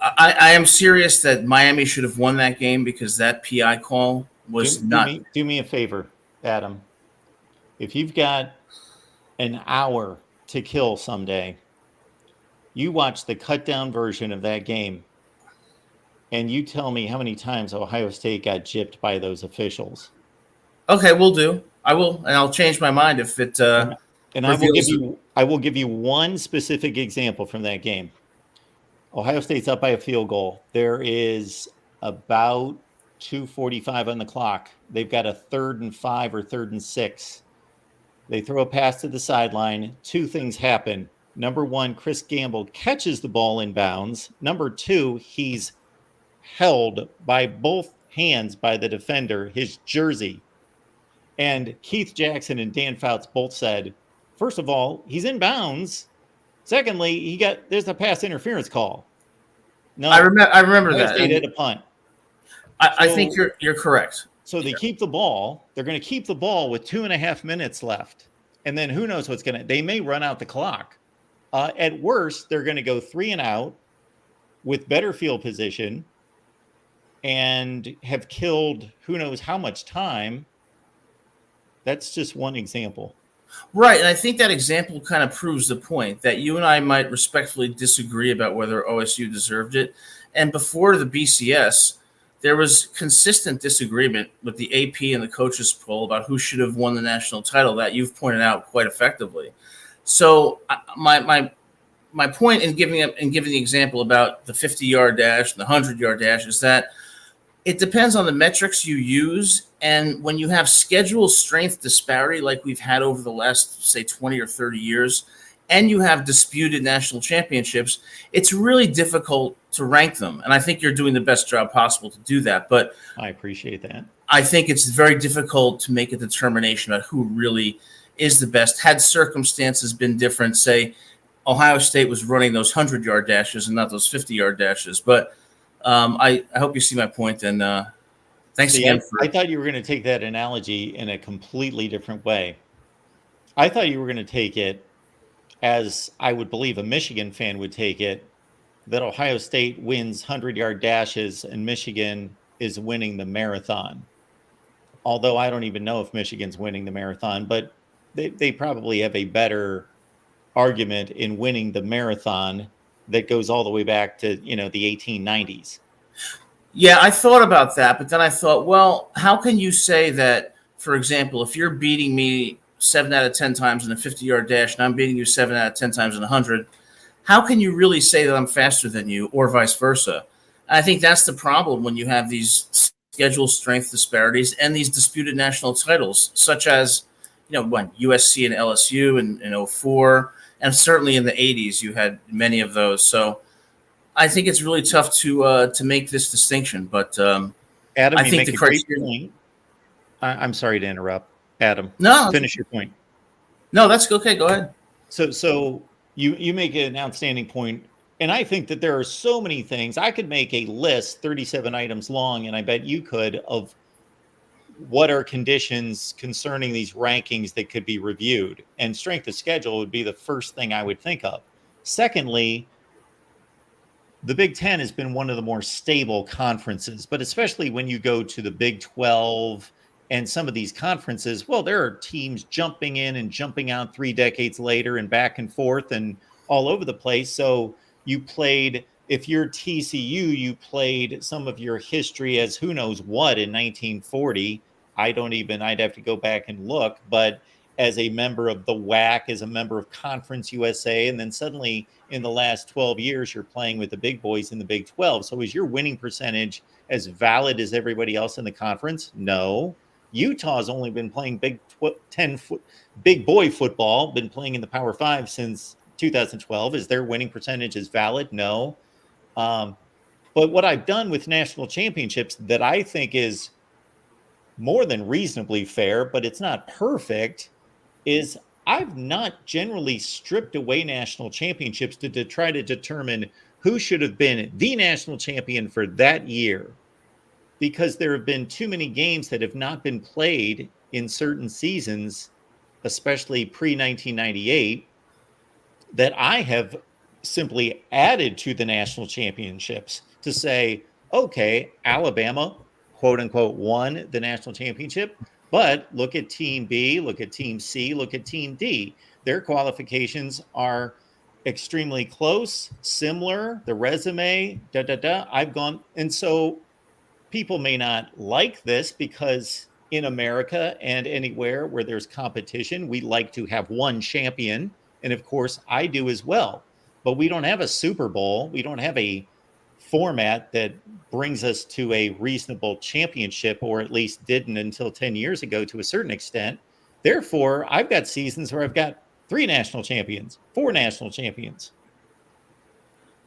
I am serious that Miami should have won that game because that PI call was not. Do me a favor, Adam. If you've got an hour to kill someday, you watch the cut down version of that game and you tell me how many times Ohio State got gypped by those officials. Okay, we'll do. I will, and I'll change my mind if it. And I will give you one specific example from that game. Ohio State's up by a field goal. There is about 2:45 on the clock. They've got a 3rd and 5 or 3rd and 6. They throw a pass to the sideline. Two things happen. Number one, Chris Gamble catches the ball in bounds. Number two, he's held by both hands by the defender, his jersey. And Keith Jackson and Dan Fouts both said, first of all, he's in bounds. Secondly, there's a pass interference call. No, I remember that. They did a punt. I think you're correct. So they keep the ball. They're going to keep the ball with 2.5 minutes left. And then who knows they may run out the clock. At worst, they're going to go 3 and out with better field position and have killed who knows how much time. That's just one example. Right, and I think that example kind of proves the point that you and I might respectfully disagree about whether OSU deserved it. And before the BCS, there was consistent disagreement with the AP and the coaches poll about who should have won the national title that you've pointed out quite effectively. So my point in giving the example about the 50-yard dash and the 100-yard dash is that it depends on the metrics you use. And when you have schedule strength disparity like we've had over the last, say, 20 or 30 years, and you have disputed national championships, it's really difficult to rank them. And I think you're doing the best job possible to do that. But I appreciate that. I think it's very difficult to make a determination about who really is the best. Had circumstances been different, say, Ohio State was running those 100-yard dashes and not those 50-yard dashes. But I hope you see my point, and thanks again. I thought you were going to take that analogy in a completely different way. I thought you were going to take it as I would believe a Michigan fan would take it, that Ohio State wins 100-yard dashes and Michigan is winning the marathon. Although I don't even know if Michigan's winning the marathon, but they probably have a better argument in winning the marathon that goes all the way back to, the 1890s. Yeah, I thought about that, but then I thought, well, how can you say that, for example, if you're beating me 7 out of 10 times in a 50-yard dash and I'm beating you 7 out of 10 times in 100, how can you really say that I'm faster than you or vice versa? And I think that's the problem when you have these schedule strength disparities and these disputed national titles, such as, when USC and LSU in 2004, and certainly in the 80s, you had many of those. So I think it's really tough to make this distinction. But Adam, I think make a great point. I'm sorry to interrupt, Adam. No, finish your point. No, that's okay. Go ahead. So you make an outstanding point, and I think that there are so many things. I could make a list, 37 items long, and I bet you could, of what are conditions concerning these rankings that could be reviewed. And strength of schedule would be the first thing I would think of. Secondly, the Big Ten has been one of the more stable conferences, but especially when you go to the Big 12 and some of these conferences, well, there are teams jumping in and jumping out 3 decades later and back and forth and all over the place. So you played, if you're TCU, you played some of your history as who knows what in 1940. I'd have to go back and look, but as a member of the WAC, as a member of Conference USA, and then suddenly in the last 12 years, you're playing with the big boys in the Big 12. So is your winning percentage as valid as everybody else in the conference? No. Utah's only been playing Big boy football, been playing in the Power 5 since 2012. Is their winning percentage as valid? No. But what I've done with national championships that I think is more than reasonably fair, but it's not perfect, is I've not generally stripped away national championships to try to determine who should have been the national champion for that year, because there have been too many games that have not been played in certain seasons, especially pre-1998, that I have simply added to the national championships to say, okay, Alabama, quote unquote, won the national championship, but look at Team B, look at Team C, look at Team D. Their qualifications are extremely close, similar, the resume, da da da. I've gone, and so people may not like this because in America and anywhere where there's competition, we like to have one champion. And of course, I do as well. But we don't have a Super Bowl. We don't have a format that brings us to a reasonable championship, or at least didn't until 10 years ago to a certain extent. Therefore, I've got seasons where I've got 3 national champions, 4 national champions.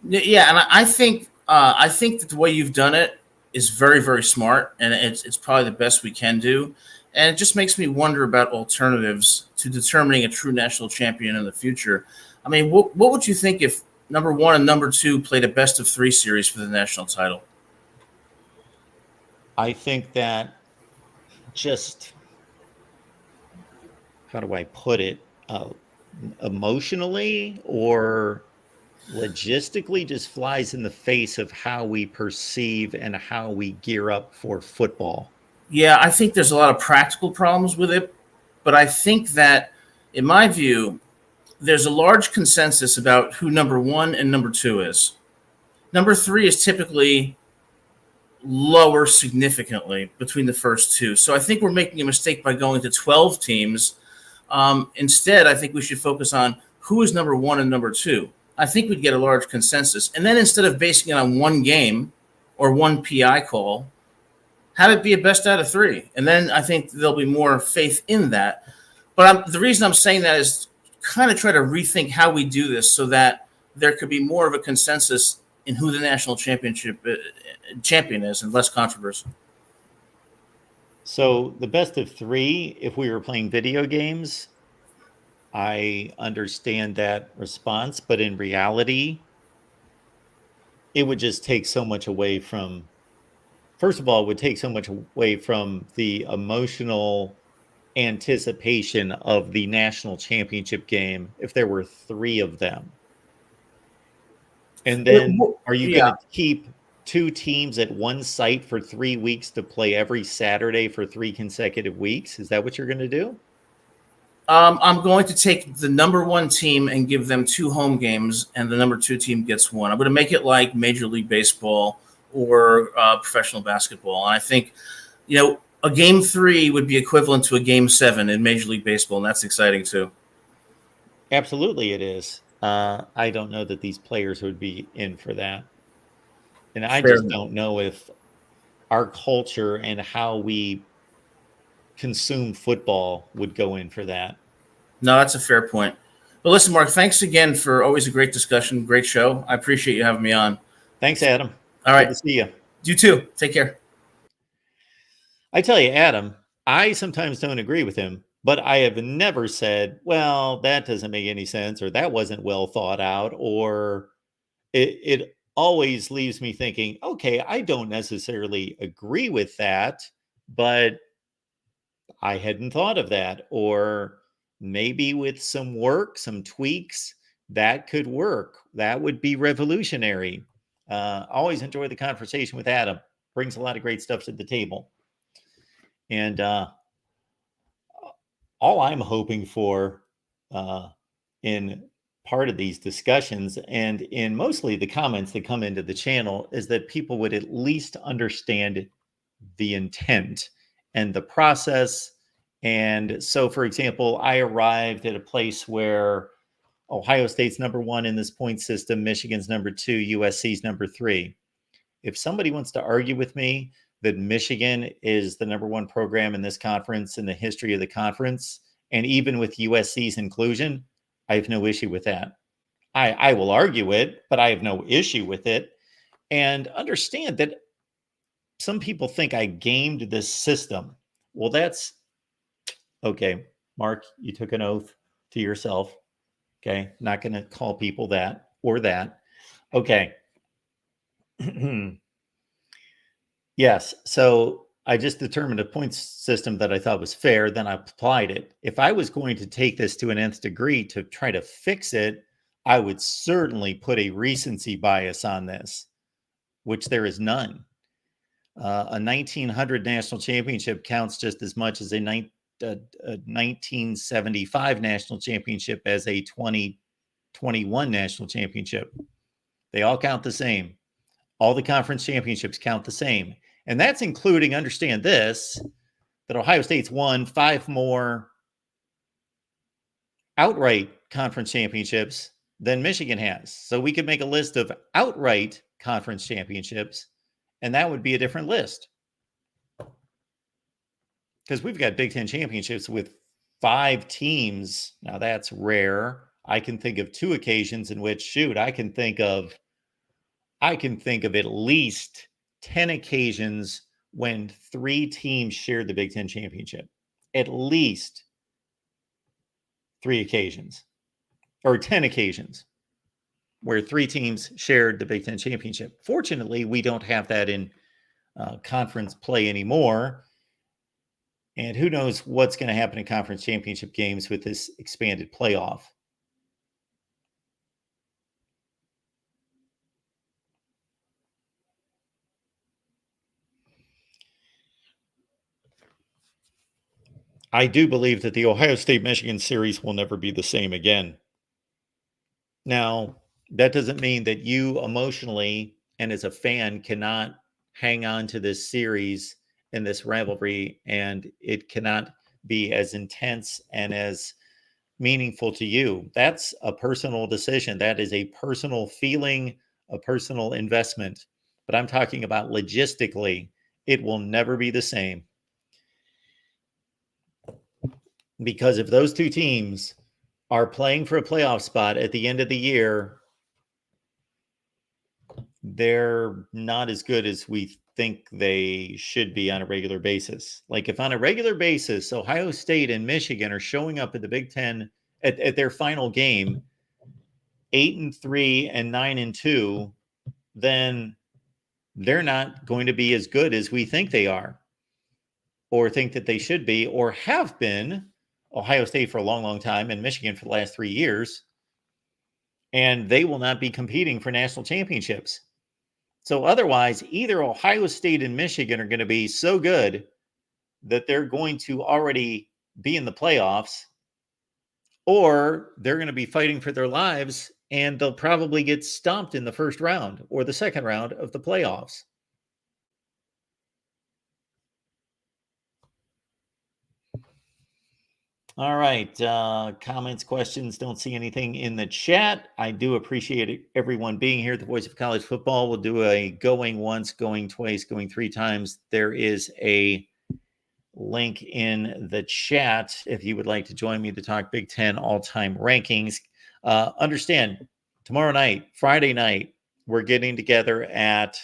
Yeah, and I think that the way you've done it is very, very smart, and it's probably the best we can do. And it just makes me wonder about alternatives to determining a true national champion in the future. I mean, what would you think if number 1 and number 2 played a best of 3 series for the national title? I think that just, how do I put it? Emotionally or logistically just flies in the face of how we perceive and how we gear up for football. Yeah, I think there's a lot of practical problems with it, but I think that, in my view, there's a large consensus about who number 1 and number 2 is. Number 3 is typically lower significantly between the first 2. So I think we're making a mistake by going to 12 teams. Instead, I think we should focus on who is number 1 and number 2. I think we'd get a large consensus. And then instead of basing it on one game or one PI call, have it be a best out of 3. And then I think there'll be more faith in that. But the reason I'm saying that is kind of try to rethink how we do this so that there could be more of a consensus in who the national champion is and less controversy. So the best of 3, if we were playing video games, I understand that response, but in reality, it would just take so much away from, first of all, it would take so much away from the emotional anticipation of the national championship game if there were 3 of them. And then are you going to keep 2 teams at one site for 3 weeks to play every Saturday for 3 consecutive weeks? Is that what you're going to do? I'm going to take the number 1 team and give them 2 home games, and the number 2 team gets 1. I'm going to make it like Major League Baseball or professional basketball. And I think, a game 3 would be equivalent to a game 7 in Major League Baseball, and that's exciting too. Absolutely, it is. I don't know that these players would be in for that. And I just don't know if our culture and how we consume football would go in for that. No, that's a fair point. But listen, Mark, thanks again for always a great discussion. Great show. I appreciate you having me on. Thanks, Adam. All right. Good to see you. You too. Take care. I tell you, Adam, I sometimes don't agree with him, but I have never said, well, that doesn't make any sense, or that wasn't well thought out, or it always leaves me thinking, okay, I don't necessarily agree with that, but I hadn't thought of that. Or maybe with some work, some tweaks, that could work. That would be revolutionary. Always enjoy the conversation with Adam. Brings a lot of great stuff to the table. And all I'm hoping for in part of these discussions and in mostly the comments that come into the channel is that people would at least understand the intent and the process. And so, for example, I arrived at a place where Ohio State's number 1 in this point system, Michigan's number 2, USC's number 3. If somebody wants to argue with me that Michigan is the number 1 program in this conference in the history of the conference, and even with USC's inclusion, I have no issue with that. I will argue it, but I have no issue with it. And understand that some people think I gamed this system. Well, that's okay. Mark, you took an oath to yourself. Okay. Not going to call people that or that. Okay. Yes. So I just determined a points system that I thought was fair. Then I applied it. If I was going to take this to an nth degree to try to fix it, I would certainly put a recency bias on this, which there is none. A 1900 national championship counts just as much as a 1975 national championship as a 2021 national championship. They all count the same. All the conference championships count the same. And that's including, understand this, that Ohio State's won 5 more outright conference championships than Michigan has. So we could make a list of outright conference championships, and that would be a different list. Because we've got Big Ten championships with 5 teams. Now that's rare. I can think of 2 occasions in which, I can think of at least 10 occasions when 3 teams shared the Big Ten championship. At least 3 occasions, or 10 occasions where 3 teams shared the Big Ten championship. Fortunately, we don't have that in conference play anymore. And who knows what's going to happen in conference championship games with this expanded playoff. I do believe that the Ohio State-Michigan series will never be the same again. Now, that doesn't mean that you emotionally and as a fan cannot hang on to this series and this rivalry, and it cannot be as intense and as meaningful to you. That's a personal decision. That is a personal feeling, a personal investment. But I'm talking about logistically, it will never be the same. Because if those 2 teams are playing for a playoff spot at the end of the year, they're not as good as we think they should be on a regular basis. Like if on a regular basis, Ohio State and Michigan are showing up at the Big Ten at their final game, 8-3 and 9-2, then they're not going to be as good as we think they are, or think that they should be, or have been. Ohio State for a long, long time, and Michigan for the last 3 years. And they will not be competing for national championships. So otherwise, either Ohio State and Michigan are going to be so good that they're going to already be in the playoffs, or they're going to be fighting for their lives and they'll probably get stomped in the first round or the second round of the playoffs. All right. Comments, questions. Don't see anything in the chat. I do appreciate everyone being here. The Voice of College Football will do a going once, going twice, going 3 times. There is a link in the chat if you would like to join me to talk Big Ten all-time rankings. Understand, tomorrow night, Friday night, we're getting together at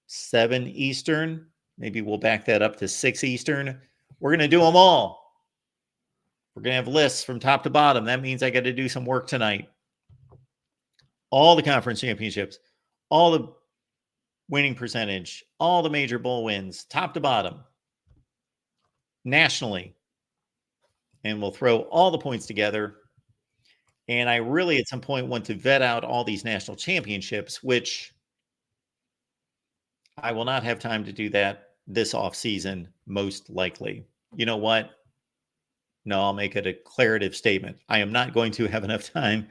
7 Eastern. Maybe we'll back that up to 6 Eastern. We're going to do them all. We're going to have lists from top to bottom. That means I got to do some work tonight. All the conference championships, all the winning percentage, all the major bowl wins, top to bottom, nationally. And we'll throw all the points together. And I really, at some point, want to vet out all these national championships, which I will not have time to do that this offseason, most likely. You know what? No, I'll make a declarative statement. I am not going to have enough time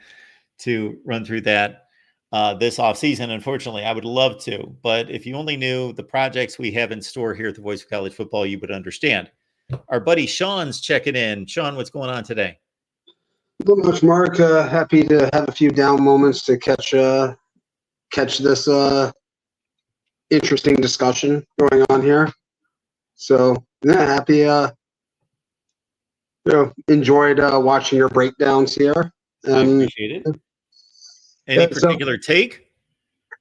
to run through that this offseason. Unfortunately, I would love to. But if you only knew the projects we have in store here at the Voice of College Football, you would understand. Our buddy Sean's checking in. Sean, what's going on today? Not much, Mark. Happy to have a few down moments to catch this interesting discussion going on here. So, yeah, happy. Enjoyed watching your breakdowns here. I appreciate it. Any particular take?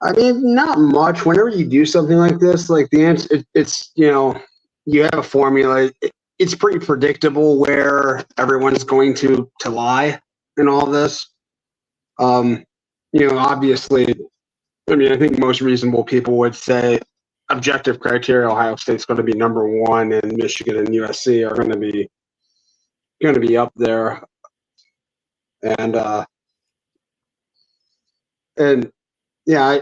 I mean, not much. Whenever you do something like this, like the answer, it's you have a formula. It's pretty predictable where everyone's going to lie in all this. Obviously, I mean, I think most reasonable people would say objective criteria, Ohio State's going to be number one, and Michigan and USC are going to be up there. And yeah,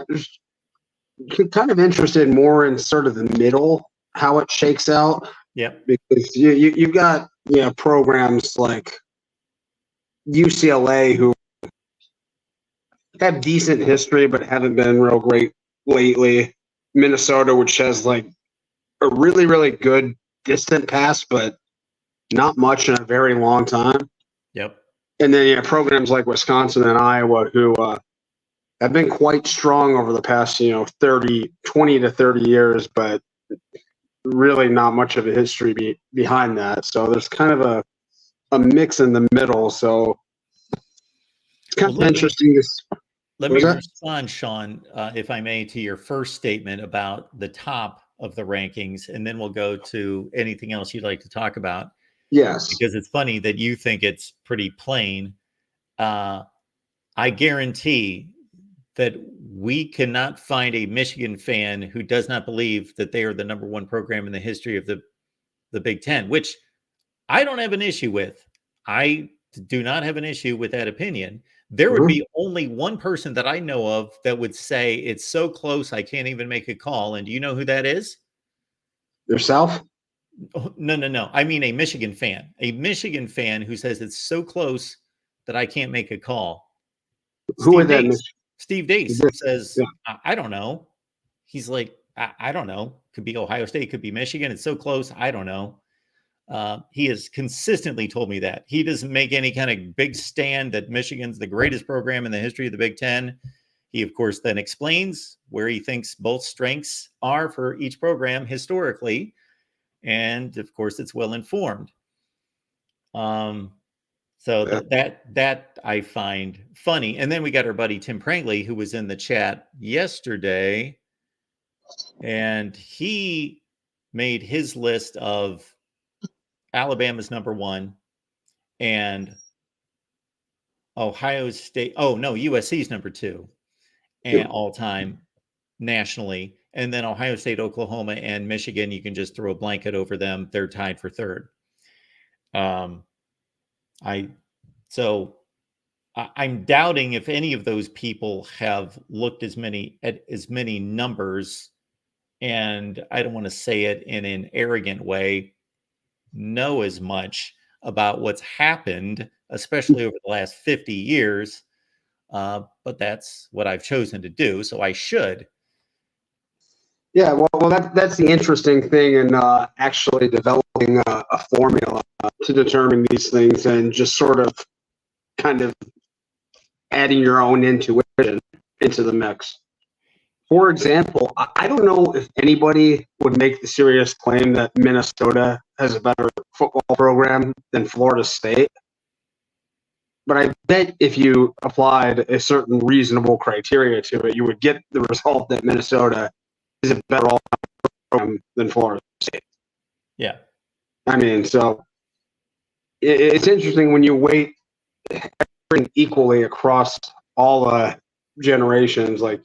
I'm kind of interested more in sort of the middle, how it shakes out. Yep. Because you've got programs like UCLA who have decent history but haven't been real great lately. Minnesota, which has like a really, really good distant past, but not much in a very long time. Yep. And then programs like Wisconsin and Iowa who have been quite strong over the past 20 to 30 years, but really not much of a history behind that. So there's kind of a mix in the middle. So it's kind of interesting. Let me respond, Sean, if I may, to your first statement about the top of the rankings, and then we'll go to anything else you'd like to talk about. Yes. Because it's funny that you think it's pretty plain. I guarantee that we cannot find a Michigan fan who does not believe that they are the number one program in the history of the Big Ten, which I don't have an issue with. I do not have an issue with that opinion. There would be only one person that I know of that would say it's so close I can't even make a call. And do you know who that is? Yourself? No. I mean a Michigan fan who says it's so close that I can't make a call. Who is that? Steve Dace says, I don't know. He's like, I don't know. Could be Ohio State, could be Michigan. It's so close. I don't know. He has consistently told me that. He doesn't make any kind of big stand that Michigan's the greatest program in the history of the Big Ten. He, of course, then explains where he thinks both strengths are for each program historically. And, of course, it's well-informed. So that I find funny. And then we got our buddy Tim Prangley, who was in the chat yesterday, and he made his list of Alabama's number one and Ohio State. Oh, no, USC's number two and all time nationally. And then Ohio State, Oklahoma, and Michigan, you can just throw a blanket over them. They're tied for third. I'm doubting if any of those people have looked at as many numbers, and I don't want to say it in an arrogant way, know as much about what's happened, especially over the last 50 years. But that's what I've chosen to do, so I should. Yeah, well, that's the interesting thing in actually developing a formula to determine these things and just sort of kind of adding your own intuition into the mix. For example, I don't know if anybody would make the serious claim that Minnesota has a better football program than Florida State. But I bet if you applied a certain reasonable criteria to it, you would get the result that Minnesota is a better program than Florida State. Yeah. I mean, so it's interesting when you weight everything equally across all generations. Like,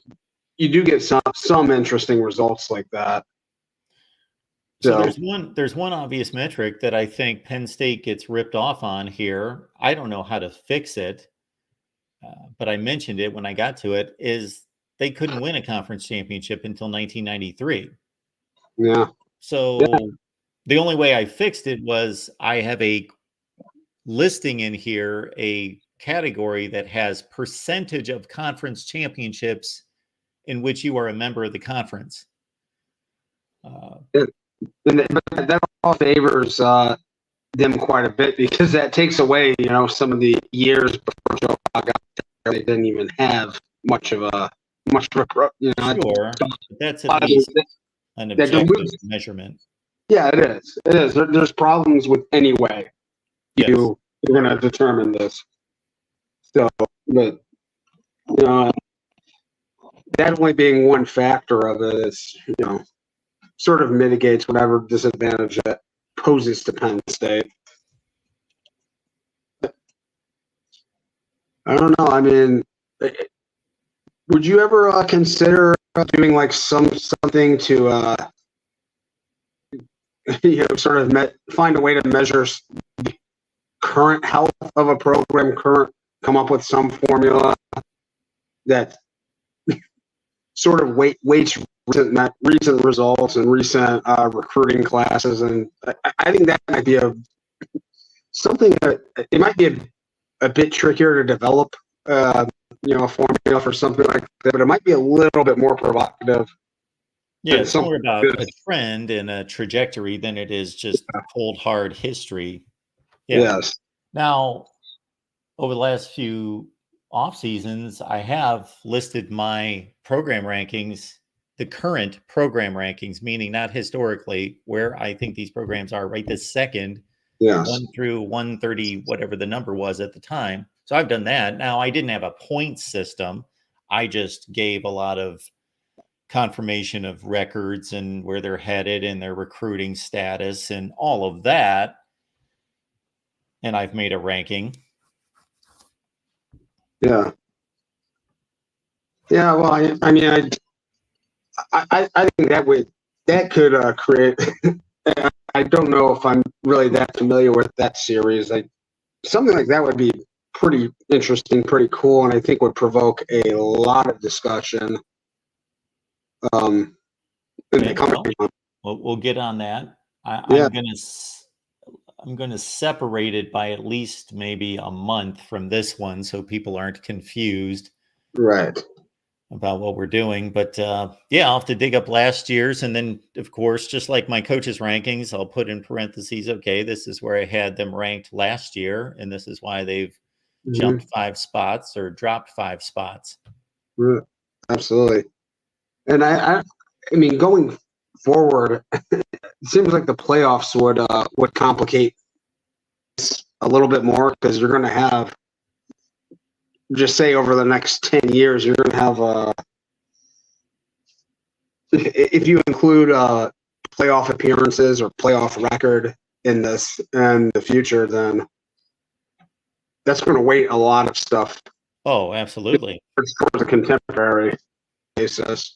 you do get some interesting results like that. So there's one obvious metric that I think Penn State gets ripped off on here. I don't know how to fix it, but I mentioned it when I got to it, is they couldn't win a conference championship until 1993. Yeah. So the only way I fixed it was I have a listing in here, a category that has percentage of conference championships in which you are a member of the conference. But that all favors them quite a bit, because that takes away, some of the years before Joe got there, they didn't even have much of a Sure, that's at least an objective measurement. Yeah, it is. It is. There's problems with any way you're going to determine this. So, but that only being one factor of it is, sort of mitigates whatever disadvantage that poses to Penn State. I don't know. I mean, would you ever consider doing like something to sort of find a way to measure the current health of a program, come up with some formula that sort of weights recent results and recent recruiting classes, and I think that might be something that it might be a bit trickier to develop, a formula for something like that, but it might be a little bit more provocative. Yeah, it's more about a trend and a trajectory than it is just cold, hard history. Yeah. Yes. Now, over the last few off seasons, I have listed my program rankings, the current program rankings, meaning not historically, where I think these programs are right this second. Yes. 1 through 130, whatever the number was at the time. So I've done that. Now, I didn't have a point system. I just gave a lot of confirmation of records and where they're headed and their recruiting status and all of that. And I've made a ranking. Yeah. Yeah. Well, I mean, I think that could create. I don't know if I'm really that familiar with that series. Something like that would be pretty interesting, pretty cool, and I think would provoke a lot of discussion. In the coming months. We'll get on that. I'm going to separate it by at least maybe a month from this one, so people aren't confused. Right. About what we're doing. But I'll have to dig up last year's. And then, of course, just like my coaches' rankings, I'll put in parentheses, okay, this is where I had them ranked last year. And this is why they've jumped 5 spots or dropped 5 spots. Absolutely. And I mean, going forward, it seems like the playoffs would complicate this a little bit more, because you're going to have, just say over the next 10 years, you're going to have, if you include playoff appearances or playoff record in the future, then that's going to weight a lot of stuff. Oh, absolutely. Towards a contemporary basis.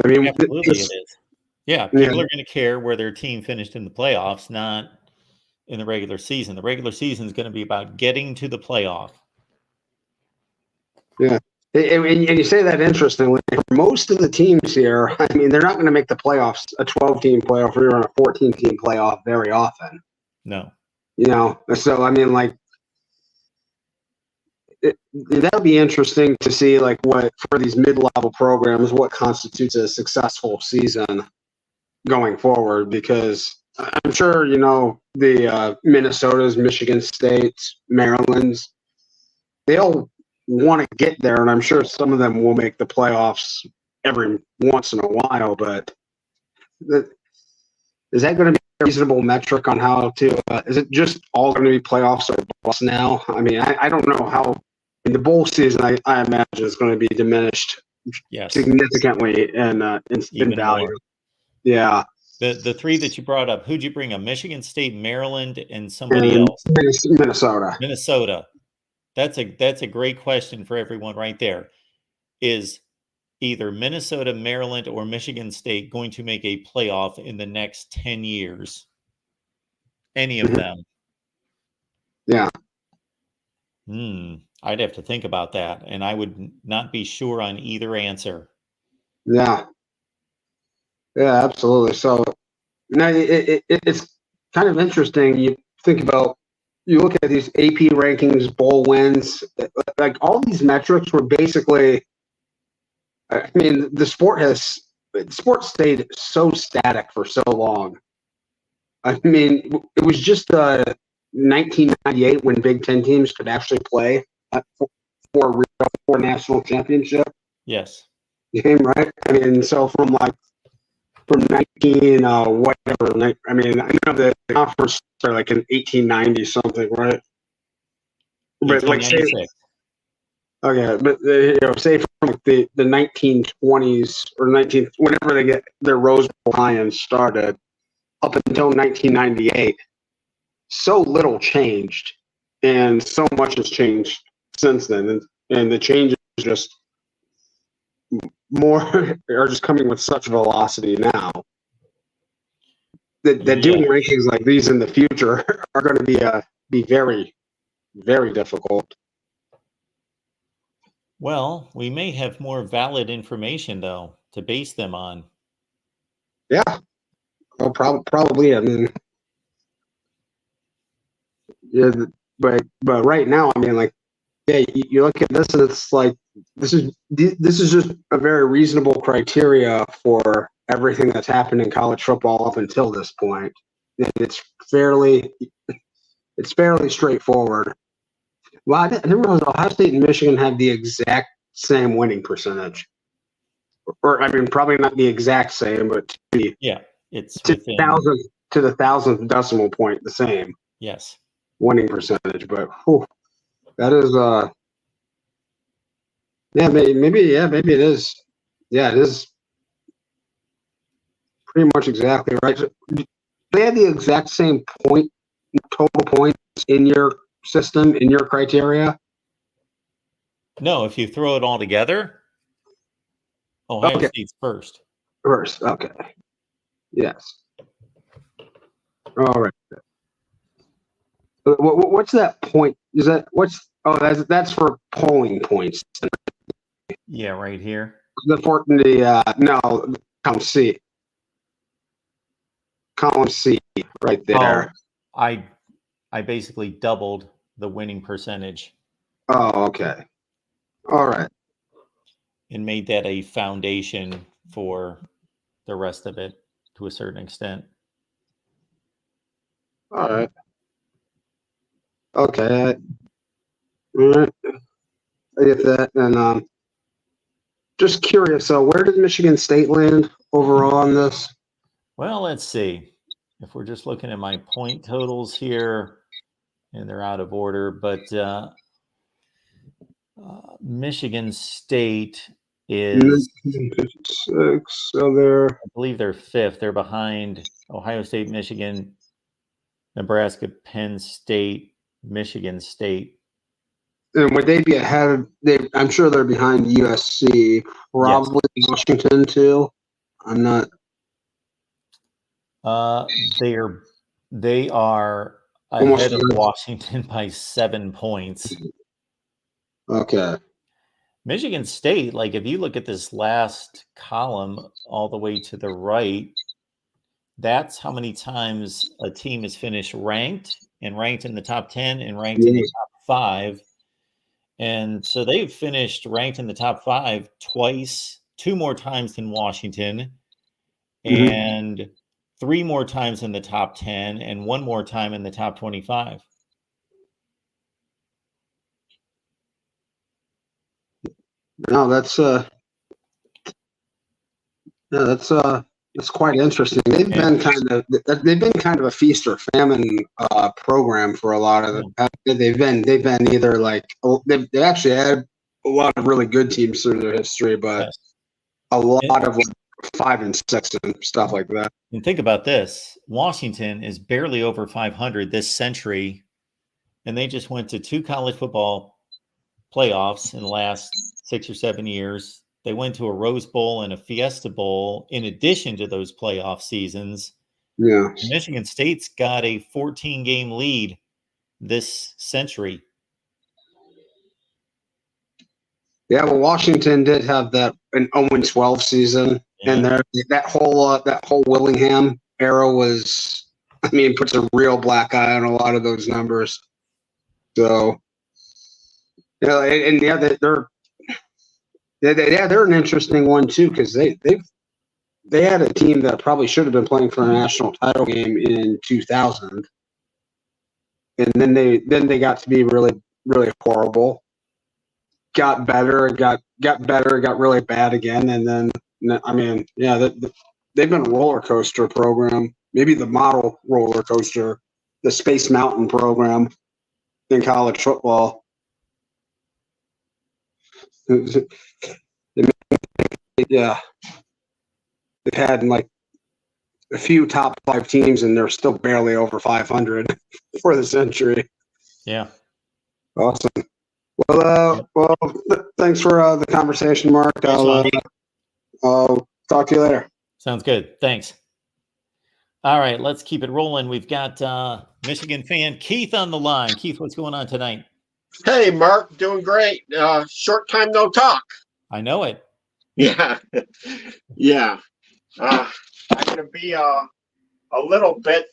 I mean, absolutely it is. Yeah, people are going to care where their team finished in the playoffs, not in the regular season. The regular season is going to be about getting to the playoff. Yeah. And you say that interestingly. For most of the teams here, I mean, they're not going to make the playoffs, a 12-team playoff or even a 14-team playoff very often. No. So, I mean, like, that'll be interesting to see, like, what, for these mid-level programs, what constitutes a successful season going forward, because I'm sure, the Minnesotas, Michigan States, Maryland's, they'll want to get there, and I'm sure some of them will make the playoffs every once in a while, but is that going to be a reasonable metric on how to, is it just all going to be playoffs or bust now? I mean, I don't know how, in the bowl season, I imagine is going to be diminished significantly in value. More. Yeah. The 3 that you brought up, who'd you bring up? Michigan State, Maryland, and somebody else? Minnesota. That's a great question for everyone right there. Is either Minnesota, Maryland, or Michigan State going to make a playoff in the next 10 years? Any of them? Yeah. I'd have to think about that, and I would not be sure on either answer. Yeah. Yeah, absolutely. So now it's kind of interesting. You think about, you look at these AP rankings, bowl wins, like all these metrics were basically, I mean, the sport stayed so static for so long. I mean, it was just 1998 when Big Ten teams could actually play for a national championship. Yes. Game, right? I mean, so from 19 whatever. I mean, I know the conference started like in 1890 something, right? But like say, okay, but say from like the 1920s or whenever they get their Rose Bowl tie-ins started, up until 1998, so little changed, and so much has changed since then. And and the changes just more are just coming with such velocity now that doing Yeah. rankings like these in the future are going to be very, very difficult. Well, we may have more valid information though to base them on. Yeah, well, probably. I mean, yeah, but right now, I mean, like, yeah, you look at this and it's like this is just a very reasonable criteria for everything that's happened in college football up until this point, and it's fairly straightforward. Well, I didn't realize Ohio State and Michigan have the exact same winning percentage, or I mean, probably not the exact same, but Yeah, it's to within. the thousandth decimal point the same Yes. winning percentage. But whew, that is yeah, maybe it is. Yeah, it is pretty much exactly right. So, they have the exact same total points in your system, in your criteria. No, if you throw it all together, Ohio Okay. State's first. First, okay. Yes. All right. What's that point? Is that that's for polling points? Yeah, right here. No, column C. Column C, right there. Oh, I basically doubled the winning percentage Oh, okay. All right. and made that a foundation for the rest of it to a certain extent. All right. Okay. All right. I get that. And just curious. So, where did Michigan State land overall on this? Well, let's see. If we're just looking at my point totals here, and they're out of order, but Michigan State is, 56. So they're, I believe they're fifth. They're behind Ohio State, Michigan, Nebraska, Penn State, Michigan State. and would they be ahead of? I'm sure they're behind USC. Probably Washington too. I'm not. They are Almost ahead of there. Washington by 7 points. Okay. Michigan State, like if you look at this last column all the way to the right, that's how many times a team has finished ranked in the top 10 and ranked in the top 5. And so they've finished ranked in the top 5 twice, 2 more times than Washington, and 3 more times in the top 10 and 1 more time in the top 25. No, that's quite interesting. They've been kind of a feast or famine program for a lot of them. They've been either like they've actually had a lot of really good teams through their history, but a lot of like 5 and 6 and stuff like that. And think about this: Washington is barely over 500 this century, and they just went to 2 college football playoffs in the last 6 or 7 years. They went to a Rose Bowl and a Fiesta Bowl in addition to those playoff seasons. Yeah. Michigan State's got a 14-game lead this century. Yeah, well, Washington did have an 0-12 season, and that whole Willingham era was, I mean, puts a real black eye on a lot of those numbers. So, yeah, and yeah, they're an interesting one too, because they had a team that probably should have been playing for a national title game in 2000, and then they got to be really, really horrible. Got better, got really bad again, and then I mean, yeah, they've been a roller coaster program, maybe the model roller coaster, the Space Mountain program in college football. Yeah, they've had like a few top 5 teams, and they're still barely over 500 for the century. Yeah, awesome. Well, thanks for the conversation, Mark. Thanks, Monty. I'll talk to you later. Sounds good. Thanks. All right, let's keep it rolling. We've got Michigan fan Keith on the line. Keith, what's going on tonight? Hey, Mark, doing great. Short time no talk. I know it. Yeah, yeah. I'm gonna be a little bit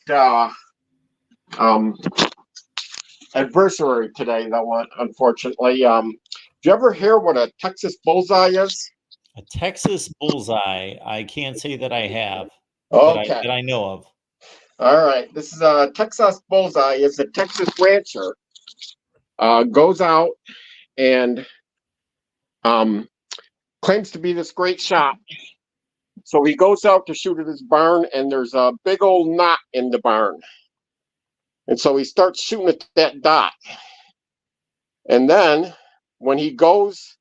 adversary today, though. Unfortunately, do you ever hear what a Texas bullseye is? A Texas bullseye. I can't say that I have. Okay. That I know of. All right. This is a Texas bullseye. Is a Texas rancher goes out and claims to be this great shot. So he goes out to shoot at his barn, and there's a big old knot in the barn. And so he starts shooting at that dot. And then when he goes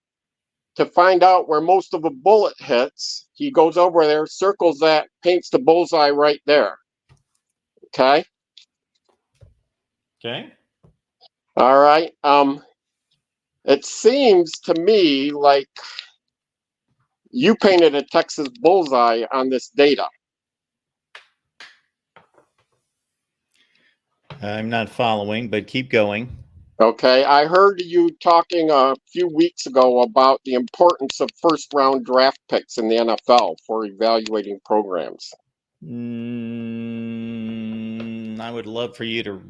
to find out where most of a bullet hits, he goes over there, circles that, paints the bullseye right there. Okay? Okay. All right. It seems to me like you painted a Texas bullseye on this data. I'm not following, but keep going. Okay, I heard you talking a few weeks ago about the importance of first-round draft picks in the NFL for evaluating programs. I would love for you to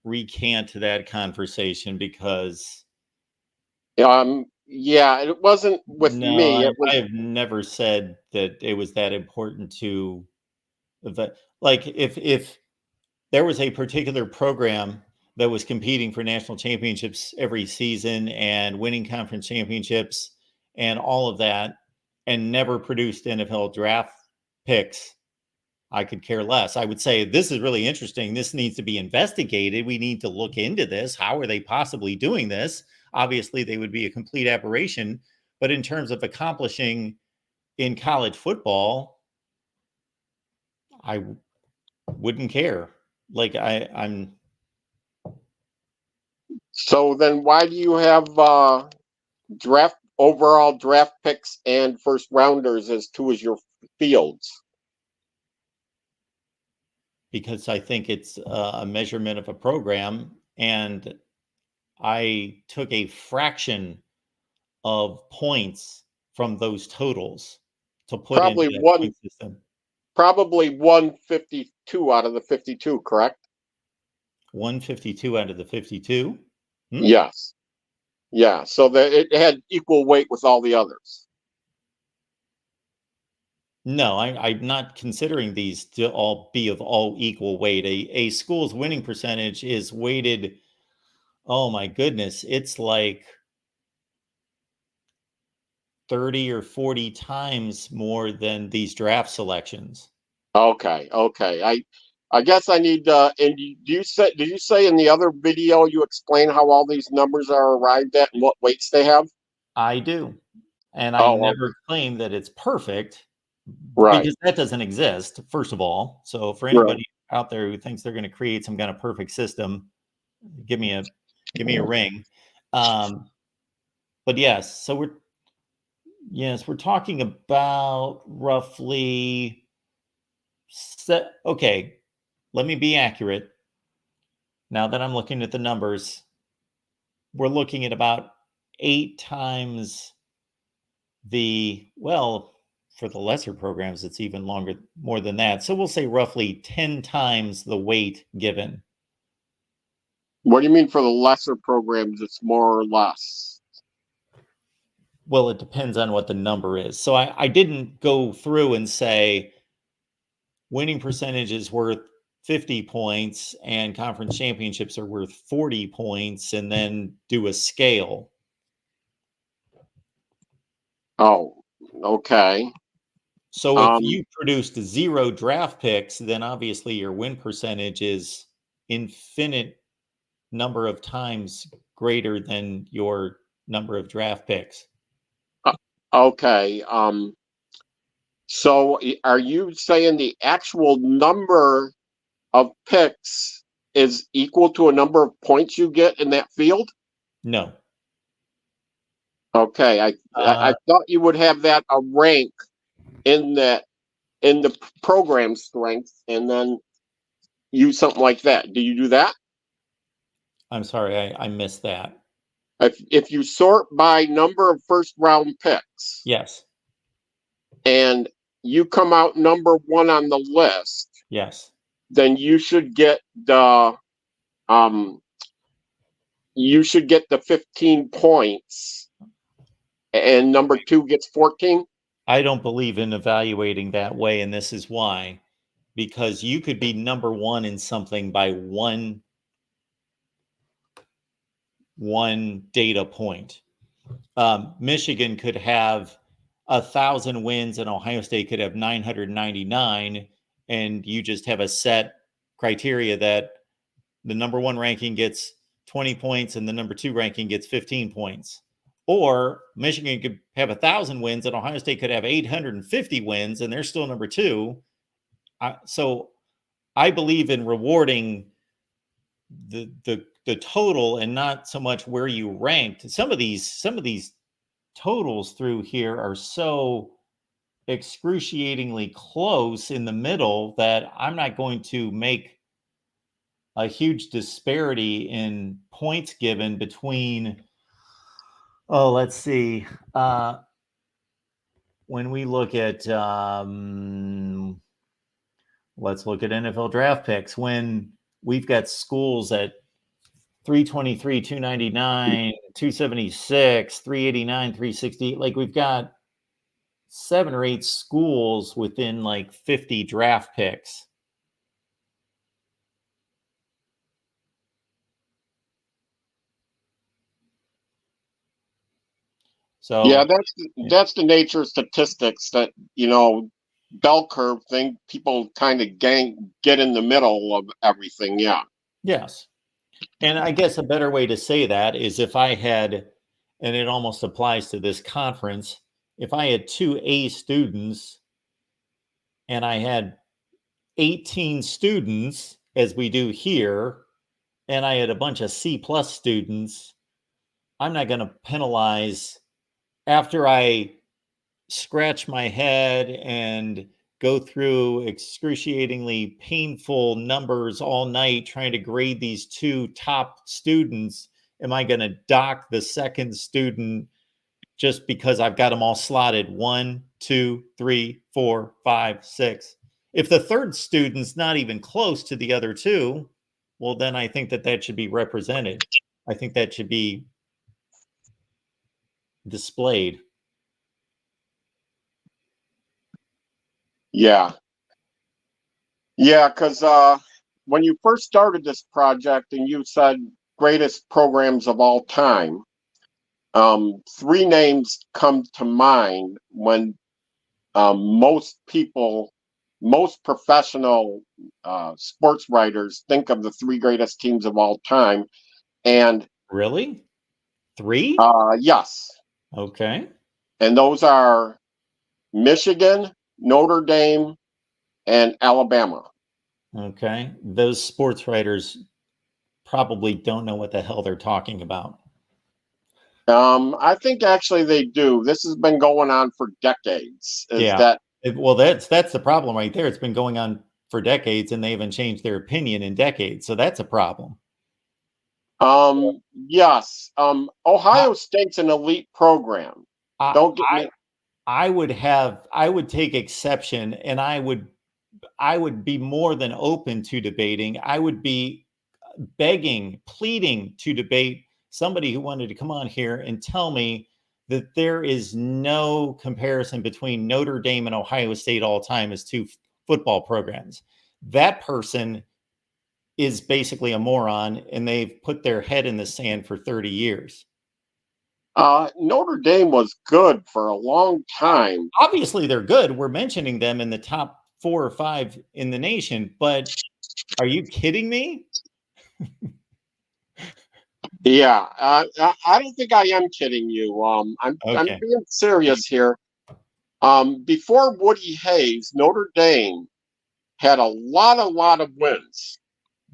recant that conversation because yeah, it wasn't with me. It was. I have never said that it was that important to like if there was a particular program that was competing for national championships every season and winning conference championships and all of that and never produced NFL draft picks, I could care less. I would say, this is really interesting. This needs to be investigated. We need to look into this. How are they possibly doing this? Obviously, they would be a complete aberration. But in terms of accomplishing in college football, I wouldn't care. Like I'm. So then why do you have overall draft picks and first rounders as two as your fields? Because I think it's a measurement of a program, and I took a fraction of points from those totals to put Probably into that point system. Probably 152 out of the 52, correct? 152 out of the 52? Yes. Yeah, so it had equal weight with all the others. No, I'm not considering these to all be of all equal weight. A school's winning percentage is weighted, oh my goodness, it's like 30 or 40 times more than these draft selections. Okay. I guess I need and did you say in the other video you explain how all these numbers are arrived at and what weights they have? I do. And I never claim that it's perfect. Right. Because that doesn't exist, first of all. So for anybody out there who thinks they're going to create some kind of perfect system, give me a ring. But yes, so we're talking about roughly okay, let me be accurate. Now that I'm looking at the numbers, we're looking at about 8 times for the lesser programs, it's even more than that. So we'll say roughly 10 times the weight given. What do you mean for the lesser programs? It's more or less. Well, it depends on what the number is. So I didn't go through and say winning percentage is worth 50 points and conference championships are worth 40 points and then do a scale. Oh, okay. So if you produced 0 draft picks, then obviously your win percentage is infinite number of times greater than your number of draft picks. Okay. So are you saying the actual number of picks is equal to a number of points you get in that field? No. Okay, I thought you would have that a rank in the program strength, and then use something like that. Do you do that? I'm sorry, I missed that. If you sort by number of first round picks, Yes. and you come out number one on the list, Yes. then you should get the 15 points, and number two gets 14. I don't believe in evaluating that way, and this is why. Because you could be number one in something by one data point. Michigan could have 1,000 wins and Ohio State could have 999, and you just have a set criteria that the number one ranking gets 20 points and the number two ranking gets 15 points. Or Michigan could have 1,000 wins and Ohio State could have 850 wins and they're still number two. So I believe in rewarding the total and not so much where you ranked. Some of these totals through here are so excruciatingly close in the middle that I'm not going to make a huge disparity in points given between, let's see, when we look at, let's look at NFL draft picks, when we've got schools at 323, 299, 276, 389, 360. Like we've got 7 or 8 schools within like 50 draft picks. So yeah, that's the nature of statistics, that bell curve thing. People kind of get in the middle of everything. Yeah. yes. And I guess a better way to say that is if I had, and it almost applies to this conference, if I had 2 A students and I had 18 students, as we do here, and I had a bunch of C+ students, I'm not going to penalize after I scratch my head and go through excruciatingly painful numbers all night trying to grade these 2 top students. Am I going to dock the second student just because I've got them all slotted 1, 2, 3, 4, 5, 6? If the third student's not even close to the other 2, well, then I think that should be represented. I think that should be displayed. Yeah, because when you first started this project and you said greatest programs of all time, 3 names come to mind when most professional sports writers think of the 3 greatest teams of all time. And Really? 3? yes. Okay. And those are Michigan, Notre Dame, and Alabama. Okay. Those sports writers probably don't know what the hell they're talking about. I think actually they do. This has been going on for decades. Well, that's the problem right there. It's been going on for decades and they haven't changed their opinion in decades. So that's a problem. Yes. Ohio State's an elite program. Don't get me. I would take exception, and I would be more than open to debating. I would be begging, pleading to debate somebody who wanted to come on here and tell me that there is no comparison between Notre Dame and Ohio State all time as 2 football programs. That person is basically a moron, and they've put their head in the sand for 30 years. Notre Dame was good for a long time. Obviously, they're good. We're mentioning them in the top 4 or 5 in the nation, but are you kidding me? Yeah, I don't think I am kidding you. I'm being serious here. Before Woody Hayes, Notre Dame had a lot of wins.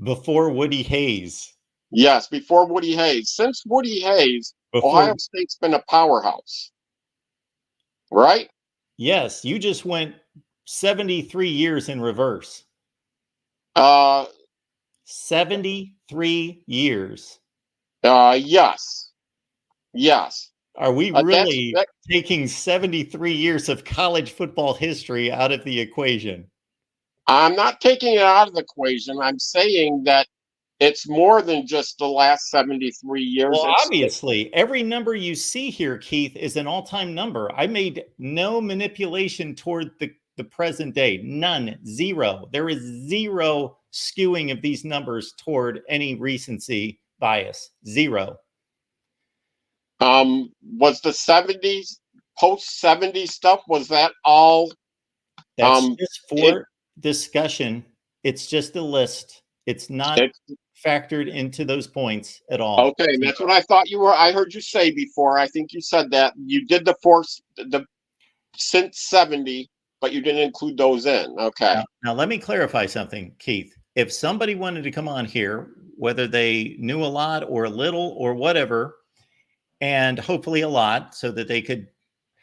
Before Woody Hayes. Yes, before Woody Hayes. Since Woody Hayes, Ohio State's been a powerhouse, right? Yes, you just went 73 years in reverse. Uh, 73 years. yes, yes. Are we That's really taking 73 years of college football history out of the equation? I'm not taking it out of the equation. I'm saying that it's more than just the last 73 years. Well, obviously, every number you see here, Keith, is an all-time number. I made no manipulation toward the present day. None. Zero. There is zero skewing of these numbers toward any recency bias. Zero. Was the 70s, post 70s stuff, was that all? That's just for discussion. It's just a list. It's not factored into those points at all. Okay, and that's what I thought you were. I heard you say before. I think you said that you did the since 70, but you didn't include those in. Okay. Now let me clarify something, Keith. If somebody wanted to come on here, whether they knew a lot or a little or whatever, and hopefully a lot, so that they could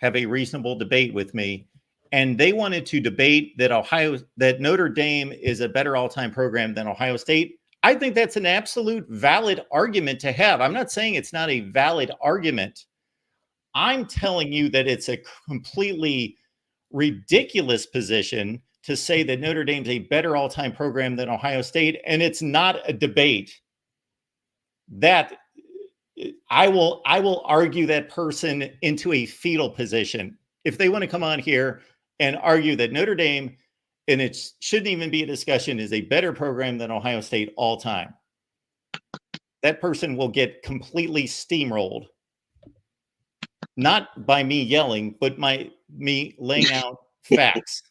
have a reasonable debate with me, and they wanted to debate that Notre Dame is a better all-time program than Ohio State, I think that's an absolute valid argument to have. I'm not saying it's not a valid argument. I'm telling you that it's a completely ridiculous position to say that Notre Dame's a better all-time program than Ohio State, and it's not a debate. That I will argue that person into a fetal position if they want to come on here and argue that Notre Dame, and it shouldn't even be a discussion, is a better program than Ohio State all time. That person will get completely steamrolled. Not by me yelling, but me laying out facts.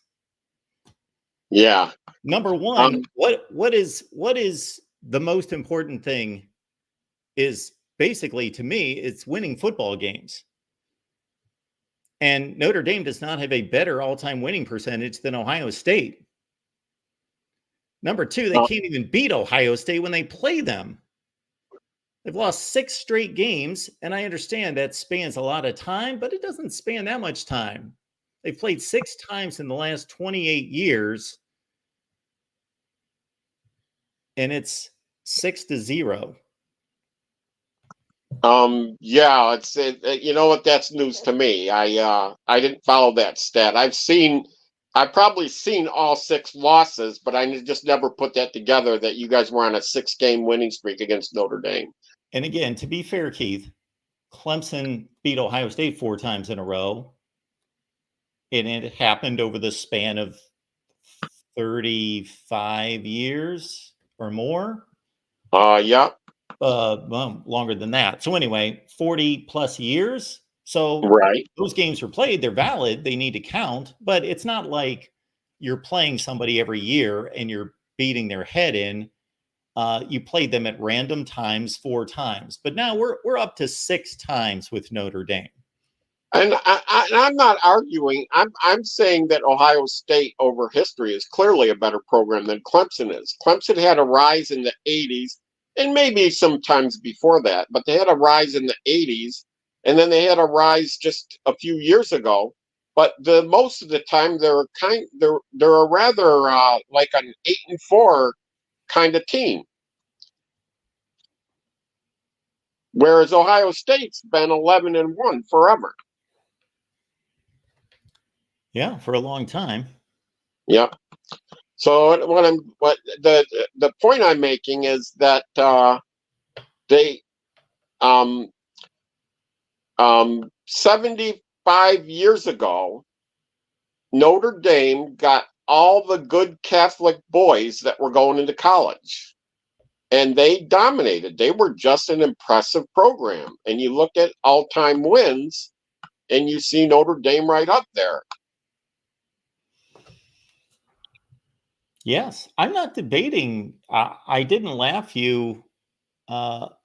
Yeah. Number one, what is the most important thing is basically, to me, it's winning football games. And Notre Dame does not have a better all-time winning percentage than Ohio State. Number two, they can't even beat Ohio State when they play them. They've lost 6 straight games, and I understand that spans a lot of time, but it doesn't span that much time. They've played 6 times in the last 28 years, and it's 6-0. Yeah, you know what, that's news to me. I didn't follow that stat. I've probably seen all 6 losses, but I just never put that together that you guys were on a 6-game winning streak against Notre Dame. And again, to be fair, Keith, Clemson beat Ohio State 4 times in a row, and it happened over the span of 35 years or more. Yeah. Well, longer than that. So anyway, 40 plus years. So right. Those games were played. They're valid. They need to count, but it's not like you're playing somebody every year and you're beating their head in. You played them at random times 4 times, but now we're up to 6 times with Notre Dame. And I'm not arguing. I'm saying that Ohio State over history is clearly a better program than Clemson is. Clemson had a rise in the 80s, and maybe sometimes before that, but they had a rise in the 80s, and then they had a rise just a few years ago. But most of the time they're a rather like an 8-4 kind of team. Whereas Ohio State's been 11-1 forever. Yeah, for a long time. Yep. So the point I'm making is that they 75 years ago, Notre Dame got all the good Catholic boys that were going into college. And they dominated. They were just an impressive program. And you look at all-time wins, and you see Notre Dame right up there. Yes, I'm not debating. I didn't laugh you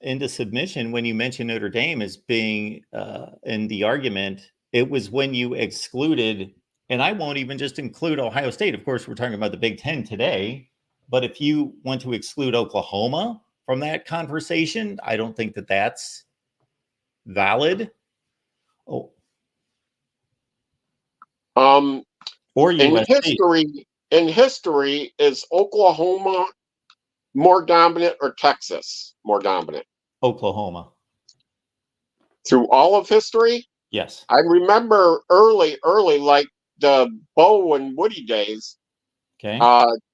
into submission when you mentioned Notre Dame as being in the argument. It was when you excluded, and I won't even just include Ohio State. Of course, we're talking about the Big Ten today. But if you want to exclude Oklahoma from that conversation, I don't think that that's valid? Oh, or In USC? history, is Oklahoma more dominant or Texas more dominant Oklahoma. through all of history? Yes. I remember early, like the Bo and Woody days. Okay.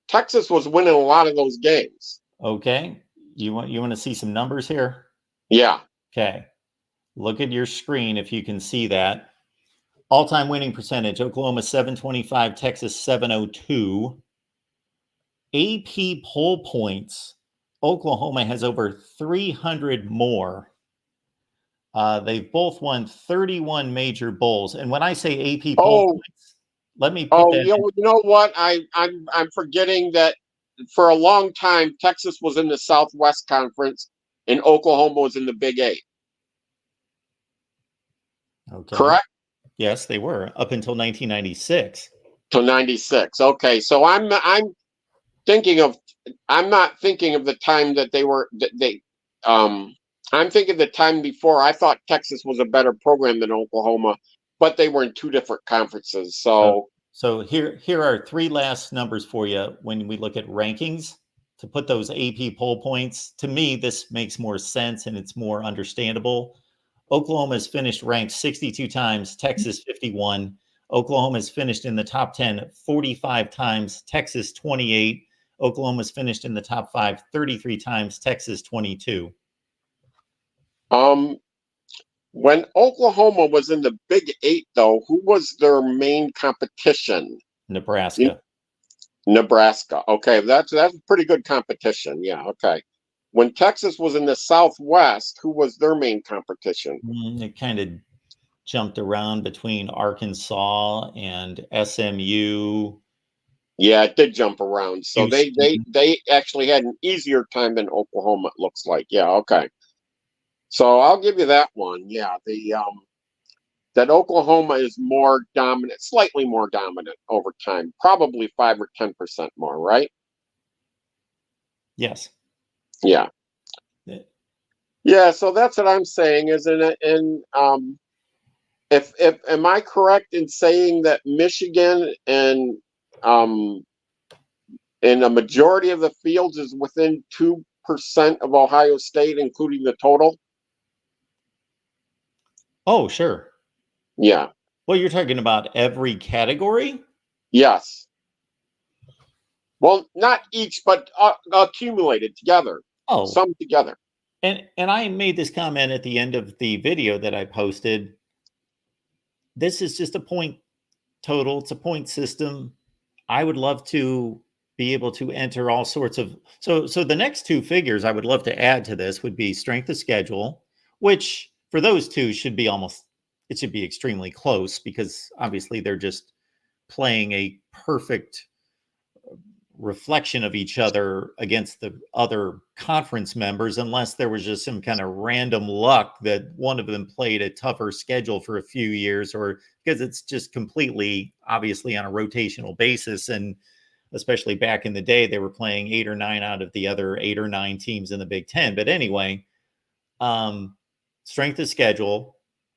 Texas was winning a lot of those games. Okay. You want to see some numbers here? Yeah. Okay. Look at your screen if you can see that. All-time winning percentage, Oklahoma 725, Texas 702. AP poll points, Oklahoma has over 300 more. They've both won 31 major bowls. And when I say AP poll points, let me put that you know what? I'm forgetting that for a long time Texas was in the Southwest Conference and Oklahoma was in the Big Eight. Okay. Correct? Yes, they were up until 1996. To 96. Okay, so I'm not thinking of the time that I'm thinking the time before. I thought Texas was a better program than Oklahoma, but they were in two different conferences. So here are three last numbers for you when we look at rankings to put those AP poll points. To me, this makes more sense and it's more understandable. Oklahoma has finished ranked 62 times, Texas 51. Oklahoma has finished in the top 10 45 times, Texas 28. Oklahoma's finished in the top 5 33 times, Texas 22. When Oklahoma was in the Big Eight, though, who was their main competition? Nebraska. Nebraska. Okay, that's a pretty good competition. Yeah. Okay. When Texas was in the Southwest, who was their main competition? It kind of jumped around between Arkansas and SMU. Yeah, it did jump around. So they actually had an easier time than Oklahoma, it looks like. Yeah, okay. So I'll give you that one. Yeah, that Oklahoma is more dominant, slightly more dominant over time, probably 5 or 10% more, right? Yes. Yeah. Yeah, so that's what I'm saying. Is if am I correct in saying that Michigan and in a majority of the fields is within 2% of Ohio State, including the total? Oh, sure. Yeah. Well, you're talking about every category? Yes. Well, not each, but accumulated together. Oh, some together. And I made this comment at the end of the video that I posted. This is just a point total. It's a point system. I would love to be able to enter all sorts of so the next two figures I would love to add to this would be strength of schedule, which for those two should be extremely close because obviously they're just playing a perfect reflection of each other against the other conference members, unless there was just some kind of random luck that one of them played a tougher schedule for a few years, or because it's just completely obviously on a rotational basis. And especially back in the day, they were playing 8 or 9 out of the other 8 or 9 teams in the Big Ten. But anyway, strength of schedule,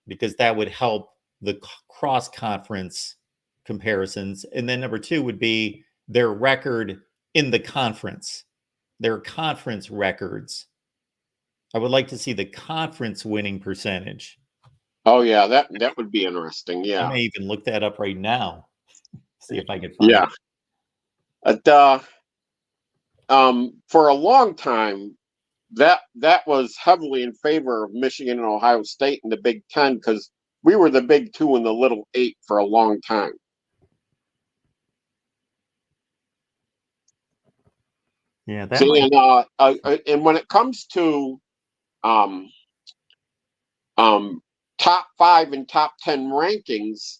because that would help the cross conference comparisons. And then number 2 would be their record in the conference, their conference records. I would like to see the conference winning percentage. Oh yeah, that would be interesting. Yeah, I may even look that up right now. See if I can find it. For a long time, that was heavily in favor of Michigan and Ohio State in the Big Ten because we were the Big Two and the Little Eight for a long time. Yeah, and when it comes to top 5 and top 10 rankings,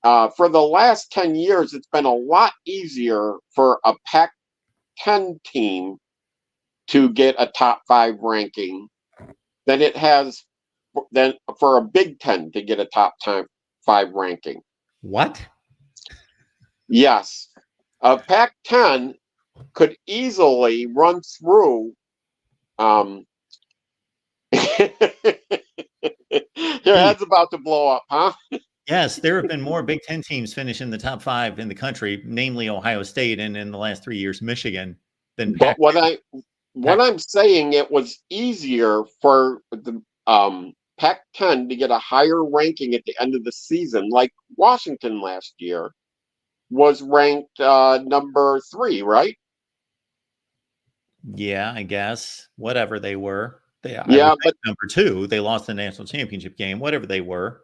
for the last 10 years, it's been a lot easier for a Pac-10 team to get a top 5 ranking than it has than for a Big Ten to get a top 5 ranking. What? Yes, a Pac-10 could easily run through Your head's about to blow up, huh? Yes, there have been more Big Ten teams finish in the top 5 in the country, namely Ohio State, and in the last 3 years, Michigan, than But what I'm saying, it was easier for the Pac-10 to get a higher ranking at the end of the season. Like Washington last year was ranked number 3, right? Yeah, I guess whatever they were. I Yeah, would but think number 2. They lost the national championship game. Whatever they were.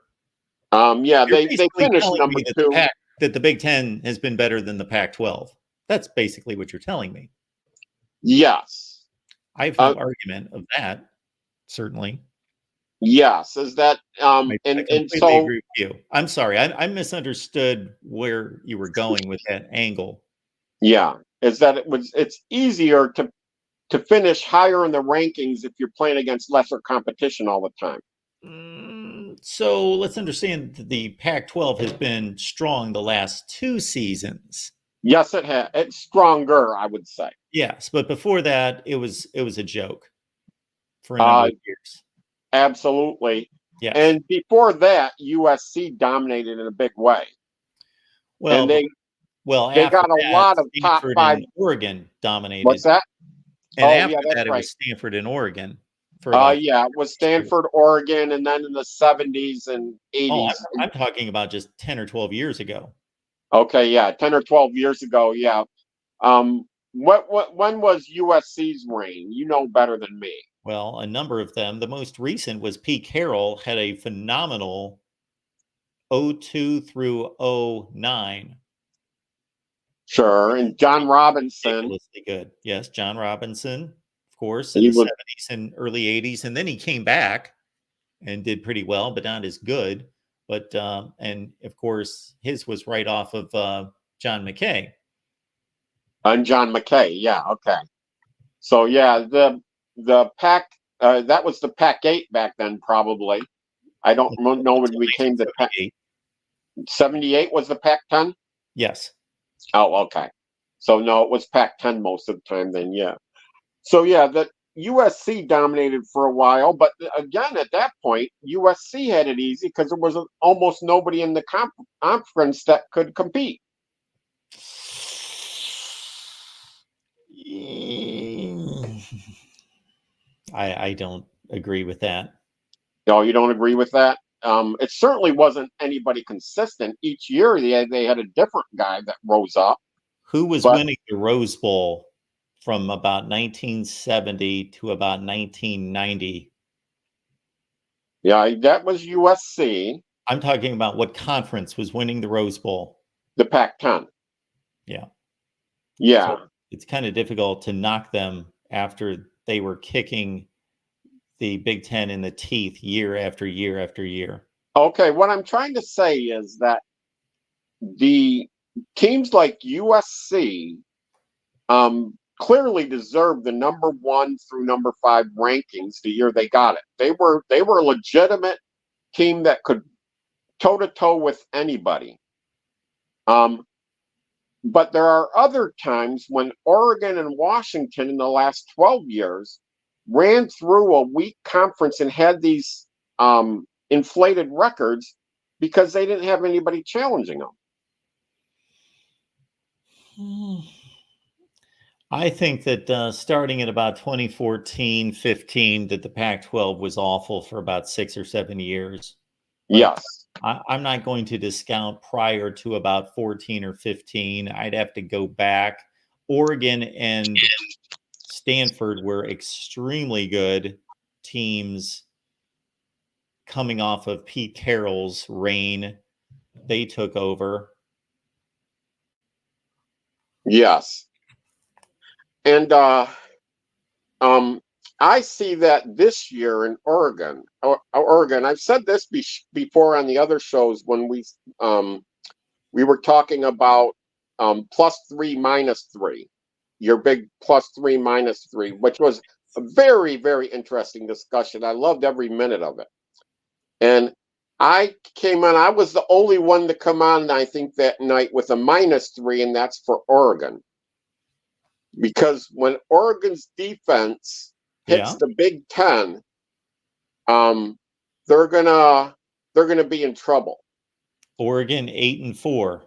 yeah, You're they basically finished telling number me that 2. that the Big Ten has been better than the Pac-12. That's basically what you're telling me. Yes. I have no argument of that. Certainly, Yes, is that I and completely so agree with you. I'm sorry, I misunderstood where you were going with that angle. yeah, is that it's easier to finish higher in the rankings if you're playing against lesser competition all the time. So let's understand that the Pac-12 has been strong the last 2 seasons. Yes, it has. It's stronger, I would say. Yes, but before that, it was a joke for a number of years. Absolutely. Yes. And before that, USC dominated in a big way. Well, And they after got a that, lot of top Stanford 5. and Oregon dominated. What's that? And Oh, after yeah, that's that, it right. was Stanford and Oregon. Yeah, it was Stanford, Oregon, and then in the 70s and 80s. Oh, I'm talking about just 10 or 12 years ago. Okay, yeah, 10 or 12 years ago, yeah. When was USC's reign? You know better than me. Well, a number of them. The most recent was Pete Carroll had a phenomenal 02 through 09. Sure, and John Robinson. Ridiculously good. Yes, John Robinson, of course, in He the was 70s and early 80s. And then he came back and did pretty well, but not as good. But, and of course, his was right off of John McKay. and John McKay, yeah, okay. So yeah, the Pac that was the Pac-8 back then, probably. I don't know when we came to Pac. 78 was the Pac-10. Yes. Oh, okay. So no, it was Pac-10 most of the time then, yeah. So yeah, the USC dominated for a while, but again, at that point, USC had it easy because there was almost nobody in the conference that could compete. I don't agree with that. No, you don't agree with that? It certainly wasn't anybody consistent. Each year they had a different guy that rose up. Who was winning the Rose Bowl from about 1970 to about 1990? Yeah, that was USC. I'm talking about what conference was winning the Rose Bowl. The Pac-10. Yeah. Yeah. So it's kind of difficult to knock them after they were kicking the Big Ten in the teeth year after year after year. Okay, what I'm trying to say is that the teams like USC clearly deserved the number 1 through number 5 rankings the year they got it. They were a legitimate team that could toe to toe with anybody. But there are other times when Oregon and Washington in the last 12 years ran through a weak conference and had these inflated records because they didn't have anybody challenging them. I think that starting at about 2014, 15, that the Pac-12 was awful for about 6 or 7 years. But yes. I'm not going to discount prior to about 14 or 15. I'd have to go back. Oregon and Stanford were extremely good teams coming off of Pete Carroll's reign. They took over. Yes. And I see that this year in Oregon, I've said this before on the other shows when we were talking about +3, -3, your big +3, -3, which was a very, very interesting discussion. I loved every minute of it. And I came on, I was the only one to come on, I think, that night with a -3, and that's for Oregon. Because when Oregon's defense hits the Big Ten, they're gonna be in trouble. Oregon 8-4.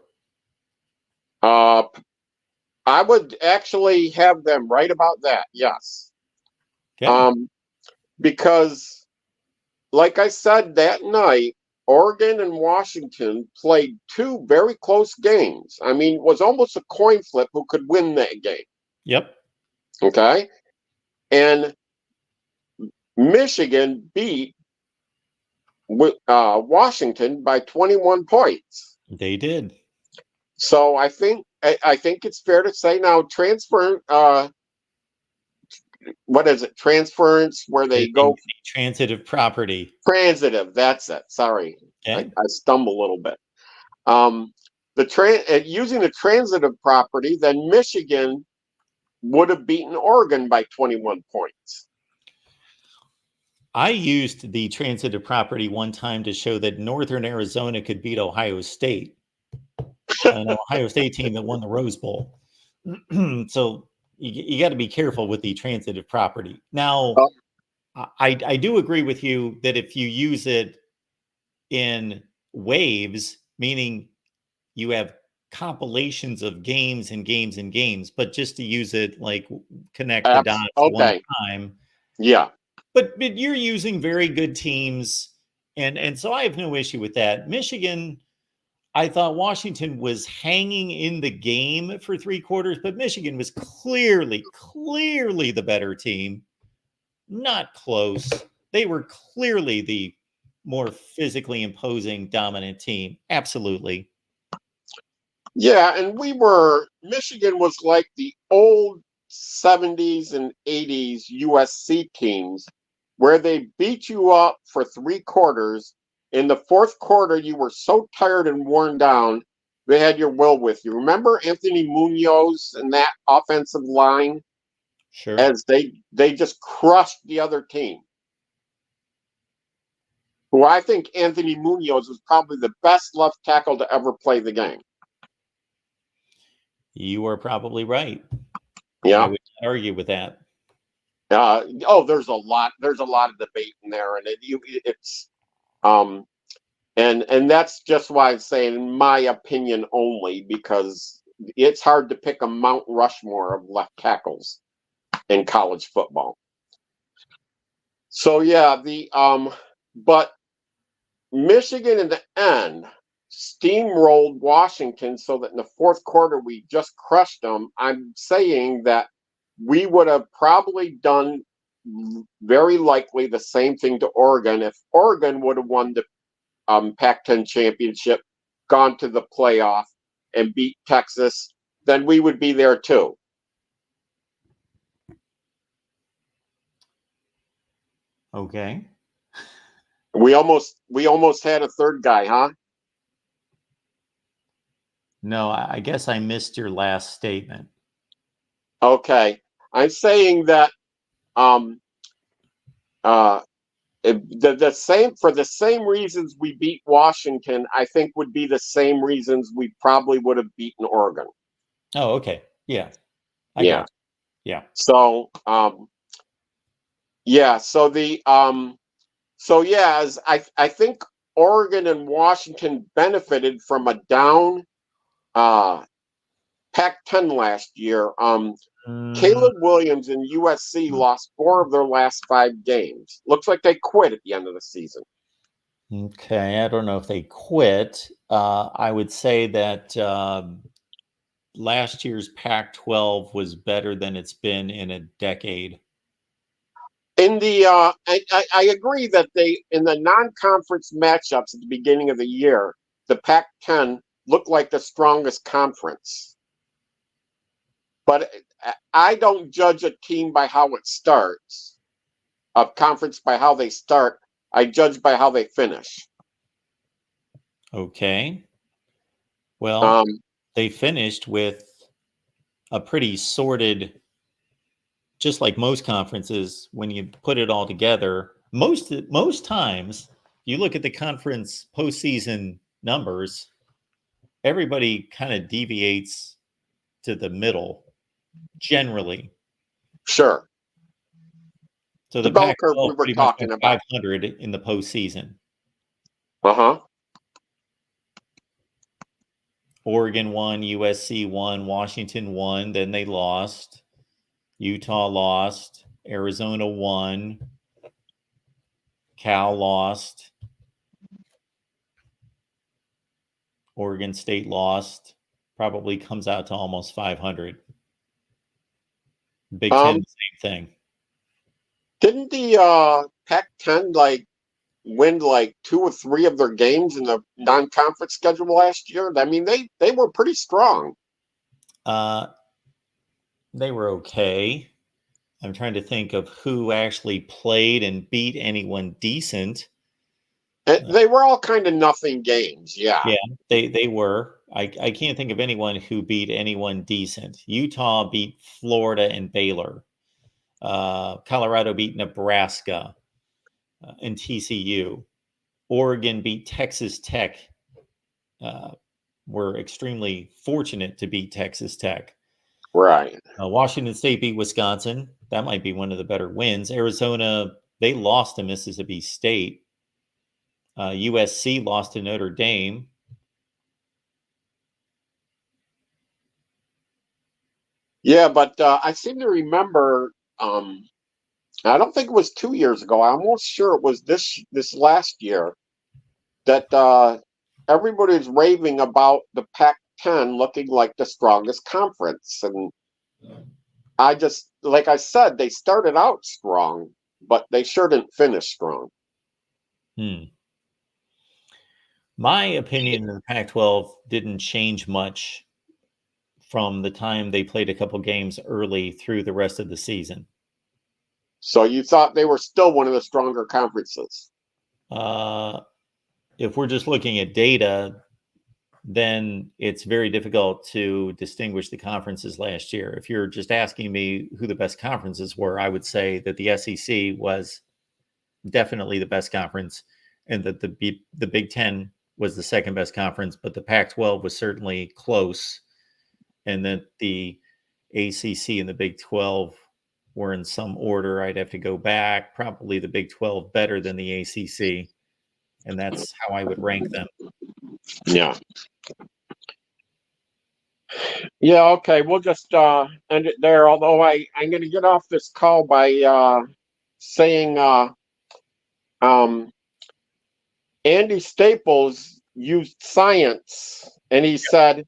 I would actually have them right about that. Yes. Okay. Because, like I said that night, Oregon and Washington played two very close games. I mean, it was almost a coin flip who could win that game. Yep. Okay. And Michigan beat Washington by 21 points. They did. So I think it's fair to say now what is it? Transference where they go transitive property. Transitive, that's it. Sorry. Okay. I stumble a little bit. Using the transitive property, then Michigan would have beaten Oregon by 21 points. I used the transitive property one time to show that Northern Arizona could beat Ohio State, an Ohio State team that won the Rose Bowl. So you got to be careful with the transitive property. Now, I do agree with you that if you use it in waves, meaning you have compilations of games and games and games, but just to use it like connect the dots one time. Yeah. But you're using very good teams, and so I have no issue with that. Michigan, I thought Washington was hanging in the game for 3 quarters, but Michigan was clearly the better team. Not close. They were clearly the more physically imposing, dominant team. Absolutely. Yeah, and Michigan was like the old 70s and 80s USC teams where they beat you up for 3 quarters. In the 4th quarter, you were so tired and worn down, they had your will with you. Remember Anthony Munoz and that offensive line? Sure. As they just crushed the other team. Who I think Anthony Munoz was probably the best left tackle to ever play the game. You are probably right. Yeah. I would not argue with that. There's a lot of debate in there, and and that's just why I'm saying, in my opinion only, because it's hard to pick a Mount Rushmore of left tackles in college football. So yeah, but Michigan in the end steamrolled Washington so that in the 4th quarter we just crushed them. I'm saying that we would have probably done very likely the same thing to Oregon if Oregon would have won the Pac-10 championship, gone to the playoff, and beat Texas. Then we would be there too. Okay. We almost had a third guy, huh? No, I guess I missed your last statement. Okay. I'm saying that the same reasons we beat Washington, I think would be the same reasons we probably would have beaten Oregon. Oh, okay. Yeah. I Yeah. got you. Yeah. So I think Oregon and Washington benefited from a down Pac-10 last year. Caleb Williams and USC lost 4 of their last 5 games. Looks like they quit at the end of the season. Okay, I don't know if they quit. I would say that last year's Pac-12 was better than it's been in a decade. In the I agree that in the non-conference matchups at the beginning of the year, the Pac-10 looked like the strongest conference. But I don't judge a team by how it starts, a conference by how they start. I judge by how they finish. Okay. Well, they finished with a pretty sorted, just like most conferences, when you put it all together, most times you look at the conference postseason numbers, everybody kind of deviates to the middle generally. Sure. So The the bell curve we Pac-12 were pretty much talking went about. 500 in the postseason. Uh-huh. Oregon won, USC won, Washington won, then they lost. Utah lost, Arizona won, Cal lost, Oregon State lost. Probably comes out to almost 500. Big Ten, the same thing. Didn't the Pac-10 like win like 2 or 3 of their games in the non-conference schedule last year? I mean, they were pretty strong. They were okay. I'm trying to think of who actually played and beat anyone decent. They were all kind of nothing games. Yeah. Yeah, they were. I can't think of anyone who beat anyone decent. Utah beat Florida and Baylor. Colorado beat Nebraska and TCU. Oregon beat Texas Tech. Were extremely fortunate to beat Texas Tech. Right. Washington State beat Wisconsin. That might be one of the better wins. Arizona, they lost to Mississippi State. USC lost to Notre Dame. Yeah, but I seem to remember. I don't think it was 2 years ago. I'm almost sure it was this last year that everybody's raving about the Pac-10 looking like the strongest conference, and I just, like I said, they started out strong, but they sure didn't finish strong. My opinion of the Pac-12 didn't change much from the time they played a couple games early through the rest of the season. So you thought they were still one of the stronger conferences? If we're just looking at data, then it's very difficult to distinguish the conferences last year. If you're just asking me who the best conferences were, I would say that the SEC was definitely the best conference, and that the Big Ten was the second best conference, but the Pac-12 was certainly close, and that the ACC and the Big 12 were in some order. I'd have to go back. Probably the Big 12 better than the ACC, and that's how I would rank them. Yeah. Yeah, okay. We'll just end it there. Although I'm going to get off this call by saying Andy Staples used science, and he said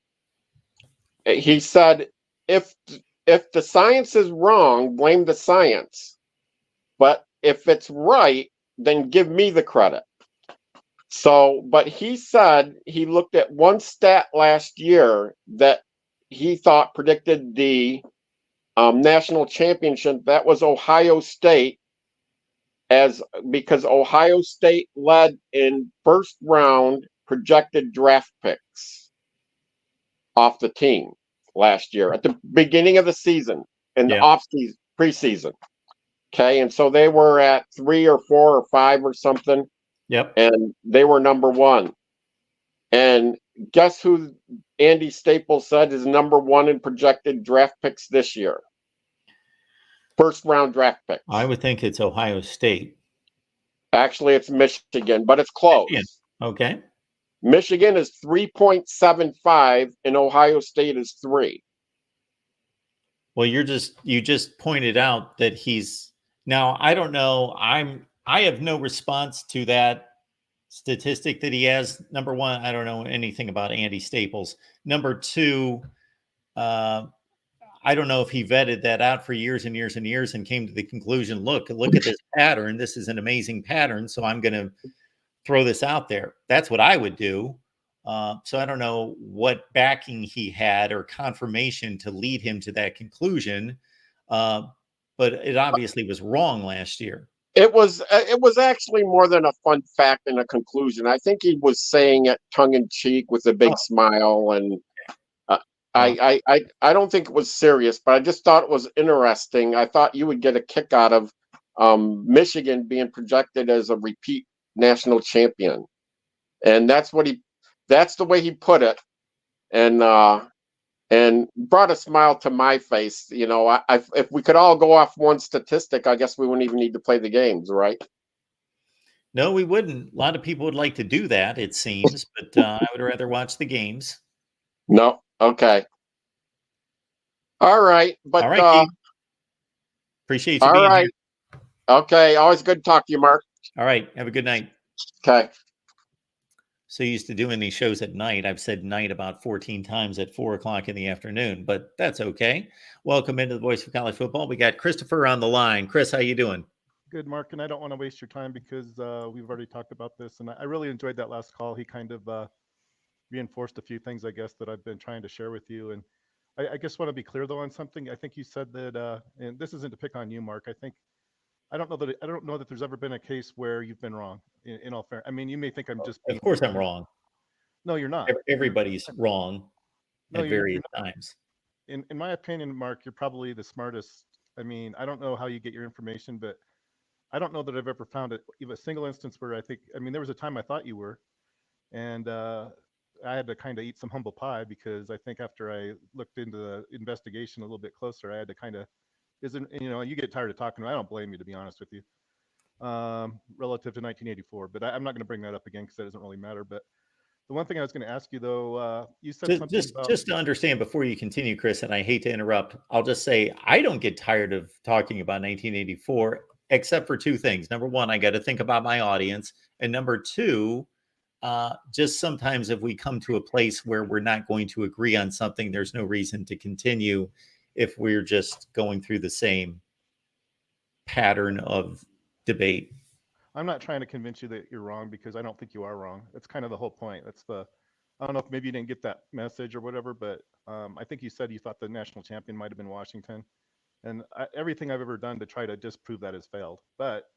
if the science is wrong, blame the science. But if it's right, then give me the credit. So, but he said he looked at one stat last year that he thought predicted the national championship. That was Ohio State, because Ohio State led in first round projected draft picks off the team last year at the beginning of the season and the off season, preseason. Okay, and so they were at 3 or 4 or 5 or something. Yep. And they were number 1. And guess who Andy Staples said is number 1 in projected draft picks this year? First round draft picks. I would think it's Ohio State. Actually, it's Michigan, but it's close. Michigan. Okay. Michigan is 3.75 and Ohio State is 3. Well, you just pointed out that he's now, I don't know. I have no response to that statistic that he has. Number one, I don't know anything about Andy Staples. Number two, I don't know if he vetted that out for years and years and years and came to the conclusion, look at this pattern. This is an amazing pattern. So I'm going to throw this out there. That's what I would do. So I don't know what backing he had or confirmation to lead him to that conclusion. But it obviously was wrong last year. It was actually more than a fun fact and a conclusion. I think he was saying it tongue in cheek with a big smile, and I don't think it was serious, but I just thought it was interesting. I thought you would get a kick out of Michigan being projected as a repeat national champion, and that's the way he put it. And and brought a smile to my face. You know, if we could all go off one statistic, I guess we wouldn't even need to play the games, right? No, we wouldn't. A lot of people would like to do that, it seems, but I would rather watch the games. No. Okay. All right. But All right, Keith. Appreciate you all being right. here. Okay. Always good to talk to you, Mark. All right. Have a good night. Okay. So used to doing these shows at night. I've said night about 14 times at 4:00 in the afternoon, but that's okay. Welcome into the Voice of College Football. We got Christopher on the line. Chris, how you doing? Good, Mark, and I don't want to waste your time because we've already talked about this, and I really enjoyed that last call. He kind of reinforced a few things, I guess, that I've been trying to share with you. And I just want to be clear, though, on something. I think you said that, and this isn't to pick on you, Mark. I don't know that there's ever been a case where you've been wrong. In all fairness, I mean, you may think I'm just being. Of course, I'm wrong. No, you're not. Everybody's wrong No, at various times. In my opinion, Mark, you're probably the smartest. I mean, I don't know how you get your information, but I don't know that I've ever found even a single instance where I mean, there was a time I thought you were, and I had to kind of eat some humble pie because I think after I looked into the investigation a little bit closer, I had to kind of, you get tired of talking. I don't blame you, to be honest with you, relative to 1984, but I'm not going to bring that up again because that doesn't really matter. But the one thing I was going to ask you, though, you said something about... Just to understand before you continue, Chris, and I hate to interrupt, I'll just say I don't get tired of talking about 1984, except for two things. Number one, I got to think about my audience. And number two, just sometimes if we come to a place where we're not going to agree on something, there's no reason to continue if we're just going through the same pattern of debate. I'm not trying to convince you that you're wrong because I don't think you are wrong. That's kind of the whole point. I don't know if maybe you didn't get that message or whatever, but I think you said you thought the national champion might have been Washington. And everything I've ever done to try to disprove that has failed. But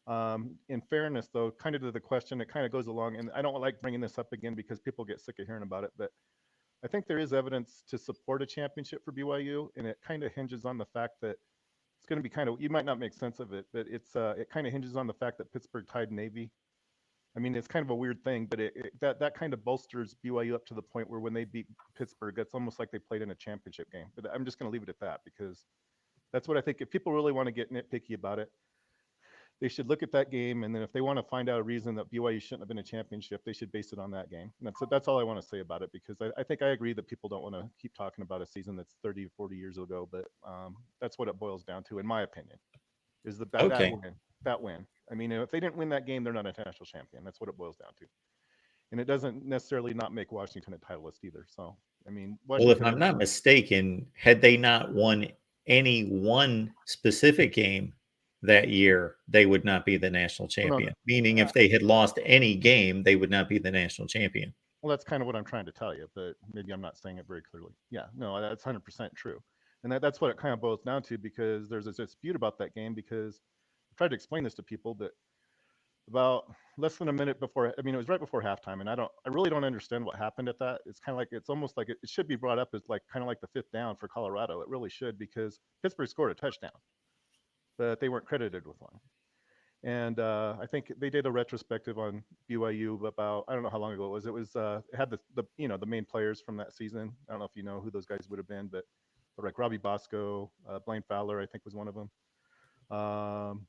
in fairness, though, kind of to the question, it kind of goes along, and I don't like bringing this up again because people get sick of hearing about it, but I think there is evidence to support a championship for BYU, and it kind of hinges on the fact that it's going to be kind of, you might not make sense of it, but it kind of hinges on the fact that Pittsburgh tied Navy. I mean, it's kind of a weird thing, but that kind of bolsters BYU up to the point where when they beat Pittsburgh, it's almost like they played in a championship game. But I'm just going to leave it at that because that's what I think. If people really want to get nitpicky about it, they should look at that game, and then if they want to find out a reason that BYU shouldn't have been a championship, they should base it on that game. And that's all I want to say about it, because I think I agree that people don't want to keep talking about a season that's 30 or 40 years ago, but that's what it boils down to, in my opinion, is that win. I mean, if they didn't win that game, they're not a national champion. That's what it boils down to. And it doesn't necessarily not make Washington a titleist either. So, I mean, well, if I'm not mistaken, had they not won any one specific game that year, they would not be the national champion. Meaning if they had lost any game, they would not be the national champion. Well, that's kind of what I'm trying to tell you, but maybe I'm not saying it very clearly. Yeah, no, that's 100% true. And that's what it kind of boils down to, because there's a dispute about that game, because I tried to explain this to people, but about less than a minute before, I mean, it was right before halftime, and I really don't understand what happened at that. It's kind of like, it's almost like it should be brought up as like kind of like the fifth down for Colorado. It really should, because Pittsburgh scored a touchdown, but they weren't credited with one. And I think they did a retrospective on BYU about, I don't know how long ago it was. It had the main players from that season. I don't know if you know who those guys would have been, but like Robbie Bosco, Blaine Fowler, I think was one of them.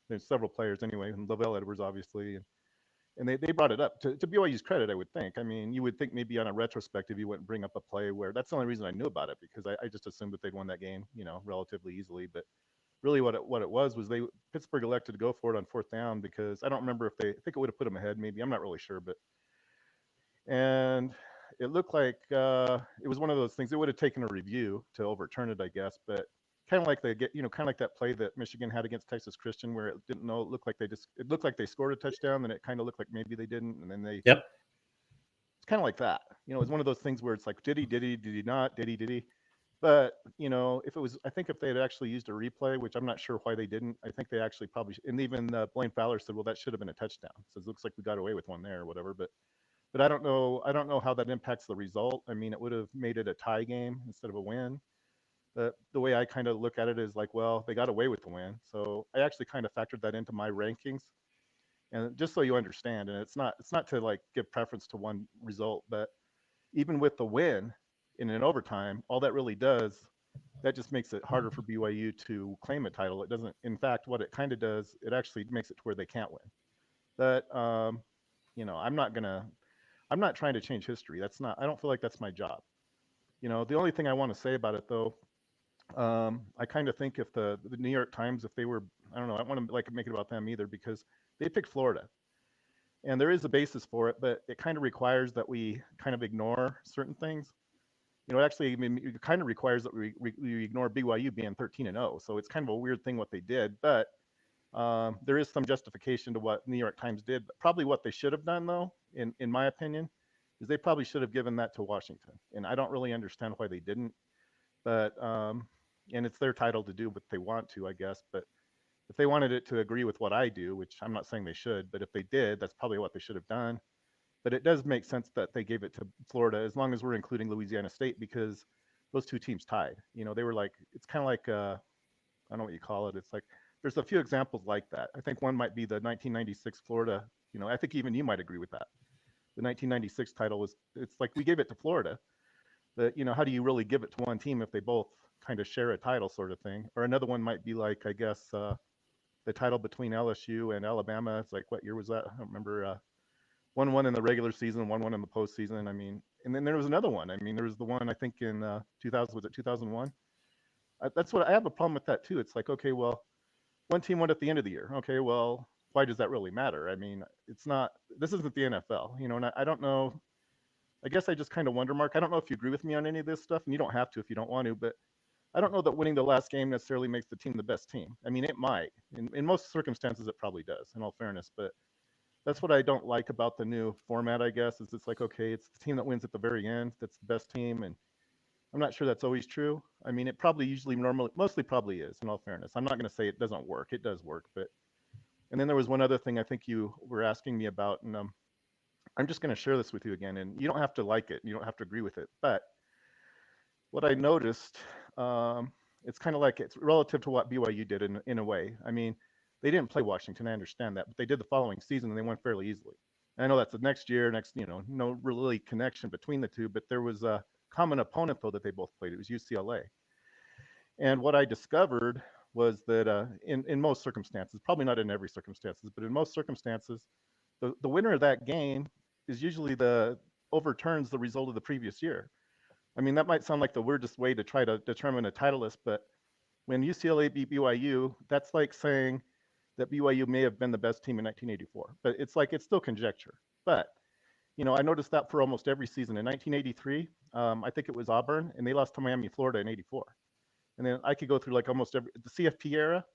There's several players anyway, and Lavelle Edwards, obviously. And they brought it up to BYU's credit, I would think. I mean, you would think maybe on a retrospective, you wouldn't bring up a play where, that's the only reason I knew about it, because I just assumed that they'd won that game, relatively easily. But really what it was Pittsburgh elected to go for it on fourth down, because I don't remember I think it would have put them ahead, maybe. I'm not really sure, and it looked like it was one of those things. It would have taken a review to overturn it, I guess, but kind of like kind of like that play that Michigan had against Texas Christian, where it looked like they scored a touchdown, then it kind of looked like maybe they didn't, and then they. Yep. It's kind of like that. It was one of those things where it's like, did he not? Did he? But, I think if they had actually used a replay, which I'm not sure why they didn't, I think they actually probably, and even Blaine Fowler said, well, that should have been a touchdown. So it looks like we got away with one there or whatever. But I don't know how that impacts the result. I mean, it would have made it a tie game instead of a win. But the way I kind of look at it is like, well, they got away with the win. So I actually kind of factored that into my rankings. And just so you understand, and it's not to like give preference to one result, but even with the win, in an overtime, all that really does, that just makes it harder for BYU to claim a title. It doesn't, in fact, what it kind of does, it actually makes it to where they can't win. But, I'm not trying to change history. I don't feel like that's my job. The only thing I want to say about it though, I kind of think if the New York Times, if they were, I don't know, I don't want to like make it about them either, because they picked Florida. And there is a basis for it, but it kind of requires that we kind of ignore certain things. Actually, I mean, it kind of requires that we ignore BYU being 13-0. So it's kind of a weird thing what they did, but there is some justification to what New York Times did. But probably what they should have done, though, in my opinion, is they probably should have given that to Washington. And I don't really understand why they didn't. But and it's their title to do what they want to, I guess. But if they wanted it to agree with what I do, which I'm not saying they should, but if they did, that's probably what they should have done. But it does make sense that they gave it to Florida, as long as we're including Louisiana State, because those two teams tied. They were like, it's kind of like, I don't know what you call it. It's like, there's a few examples like that. I think one might be the 1996 Florida. I think even you might agree with that. The 1996 title it's like we gave it to Florida. But, how do you really give it to one team if they both kind of share a title sort of thing? Or another one might be like, I guess, the title between LSU and Alabama. It's like, what year was that? I don't remember. 1-1 in the regular season, 1-1 in the postseason. I mean, and then there was another one. I mean, there was the one I think in 2000. Was it 2001? That's what I have a problem with that too. It's like, okay, well, one team won at the end of the year. Okay, well, why does that really matter? I mean, it's not. This isn't the NFL, And I don't know. I guess I just kind of wonder, Mark. I don't know if you agree with me on any of this stuff, and you don't have to if you don't want to, but I don't know that winning the last game necessarily makes the team the best team. I mean, it might. In most circumstances, it probably does, in all fairness. But that's what I don't like about the new format, I guess, is it's like, okay, it's the team that wins at the very end that's the best team. And I'm not sure that's always true. I mean, it probably mostly probably is, in all fairness. I'm not going to say it doesn't work. It does work. And then there was one other thing I think you were asking me about, and I'm just going to share this with you again. And you don't have to like it. You don't have to agree with it. But what I noticed, it's kind of like it's relative to what BYU did in a way. I mean, they didn't play Washington, I understand that, but they did the following season and they won fairly easily. And I know that's the next year, no really connection between the two, but there was a common opponent though that they both played. It was UCLA. And what I discovered was that in most circumstances, probably not in every circumstances, but in most circumstances, the winner of that game is usually overturns the result of the previous year. I mean, that might sound like the weirdest way to try to determine a titleist, but when UCLA beat BYU, that's like saying that BYU may have been the best team in 1984. But it's still conjecture. But, I noticed that for almost every season. In 1983, I think it was Auburn, and they lost to Miami, Florida in 84. And then I could go through like almost the CFP era,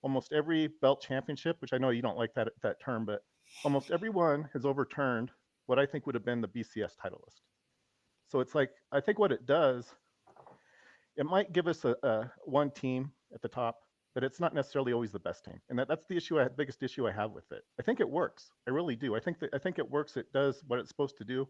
almost every belt championship, which I know you don't like that term, but almost everyone has overturned what I think would have been the BCS title list. So it's like, I think what it does, it might give us a one team at the top, but it's not necessarily always the best team. And that's the biggest issue I have with it. I think it works. I really do. I think it works. It does what it's supposed to do,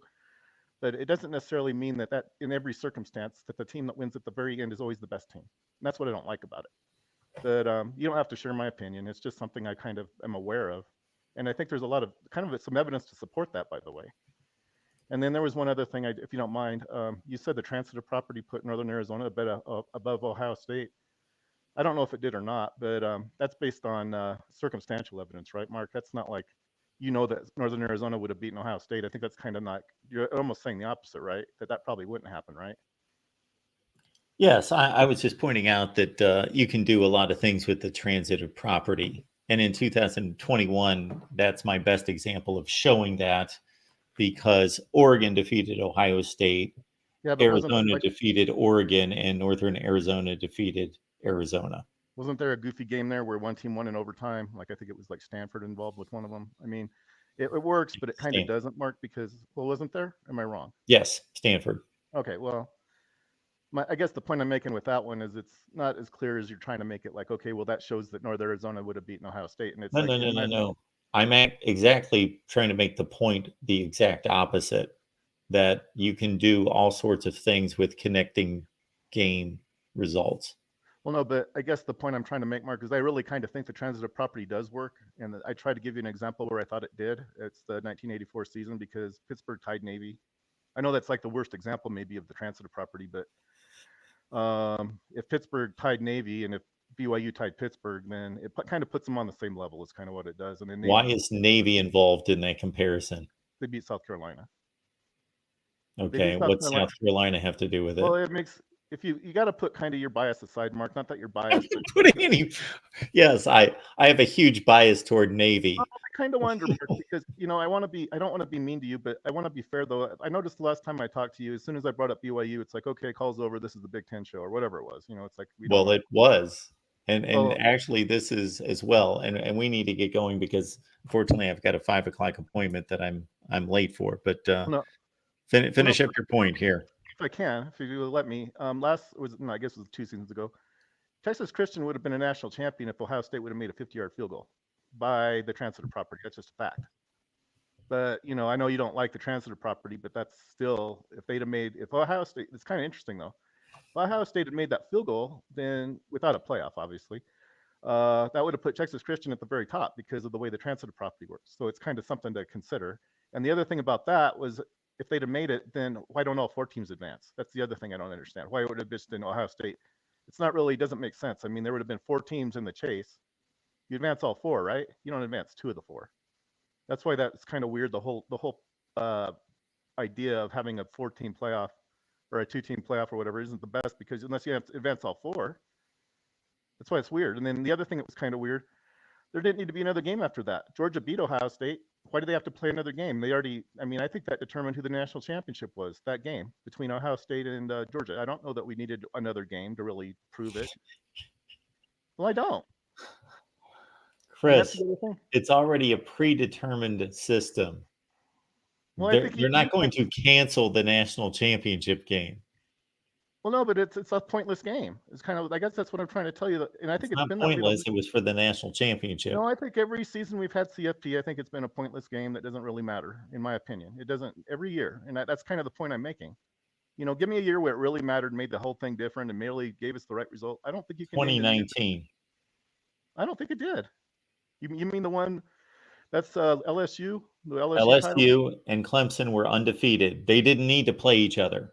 but it doesn't necessarily mean that in every circumstance that the team that wins at the very end is always the best team. And that's what I don't like about it. But you don't have to share my opinion. It's just something I kind of am aware of. And I think there's a lot of some evidence to support that, by the way. And then there was one other thing, if you don't mind. You said the transitive property put Northern Arizona above Ohio State. I don't know if it did or not, but that's based on circumstantial evidence, right, Mark? That's not like, that Northern Arizona would have beaten Ohio State. I think that's kind of not, you're almost saying the opposite, right? That probably wouldn't happen, right? Yes, I was just pointing out that you can do a lot of things with the transitive property. And in 2021, that's my best example of showing that, because Oregon defeated Ohio State, Yeah, but Arizona defeated Oregon, and Northern Arizona defeated Arizona. Wasn't there a goofy game there where one team won in overtime? Like, I think it was like Stanford involved with one of them. I mean, it works, but it kind of doesn't, Mark, because, wasn't there? Am I wrong? Yes, Stanford. Okay, well, I guess the point I'm making with that one is it's not as clear as you're trying to make it like, okay, well, that shows that Northern Arizona would have beaten Ohio State. And it's No. I'm exactly trying to make the point the exact opposite, that you can do all sorts of things with connecting game results. Well, no, but I guess the point I'm trying to make, Mark, is I really kind of think the transitive property does work. And I tried to give you an example where I thought it did. It's the 1984 season, because Pittsburgh tied Navy. I know that's like the worst example maybe of the transitive property, but if Pittsburgh tied Navy and if BYU tied Pittsburgh, then it kind of puts them on the same level. Is kind of what it does. And then Why is Navy involved in that comparison? They beat South Carolina. Okay, what's South Carolina have to do with it? Well, it makes if you got to put kind of your bias aside, Mark. Not that you're biased, but Putting any? Yes, I have a huge bias toward Navy. I kind of wonder, Mark, because I don't want to be mean to you, but I want to be fair though. I noticed the last time I talked to you, as soon as I brought up BYU, it's like, okay, call's over. This is the Big Ten show or whatever it was. It's like well, it was, and actually this is as well, and we need to get going because unfortunately I've got a 5 o'clock appointment that I'm late for. But finish up your point here. If I can, if you let me. I guess it was 2 seasons ago. Texas Christian would have been a national champion if Ohio State would have made a 50-yard field goal by the transitive property. That's just a fact. But I know you don't like the transitive property, but that's still if Ohio State. It's kind of interesting though. If Ohio State had made that field goal, then without a playoff, obviously, that would have put Texas Christian at the very top because of the way the transitive property works. So it's kind of something to consider. And the other thing about that was, if they'd have made it, then why don't all 4 teams advance? That's the other thing I don't understand. Why would it have just been Ohio State? It's not really, doesn't make sense. I mean, there would have been 4 teams in the chase. You advance all 4, right? You don't advance 2 of the 4. That's why that's kind of weird. The whole idea of having a 4-team playoff or a 2-team playoff or whatever isn't the best, because unless you have to advance all 4, that's why it's weird. And then the other thing that was kind of weird, there didn't need to be another game after that. Georgia beat Ohio State. Why do they have to play another game? I think that determined who the national championship was, that game between Ohio State and Georgia. I don't know that we needed another game to really prove it. Well, I don't. Chris, it's already a predetermined system. Well, you're not going to cancel the national championship game. Well, no, but it's a pointless game. It's kind of, I guess that's what I'm trying to tell you. And I think it's been pointless. It was for the national championship. No, I think every season we've had CFP, I think it's been a pointless game that doesn't really matter, in my opinion. It doesn't every year, and that's kind of the point I'm making. Give me a year where it really mattered, made the whole thing different, and merely gave us the right result. I don't think you can. 2019. I don't think it did. You mean the one that's LSU? The LSU title? And Clemson were undefeated. They didn't need to play each other.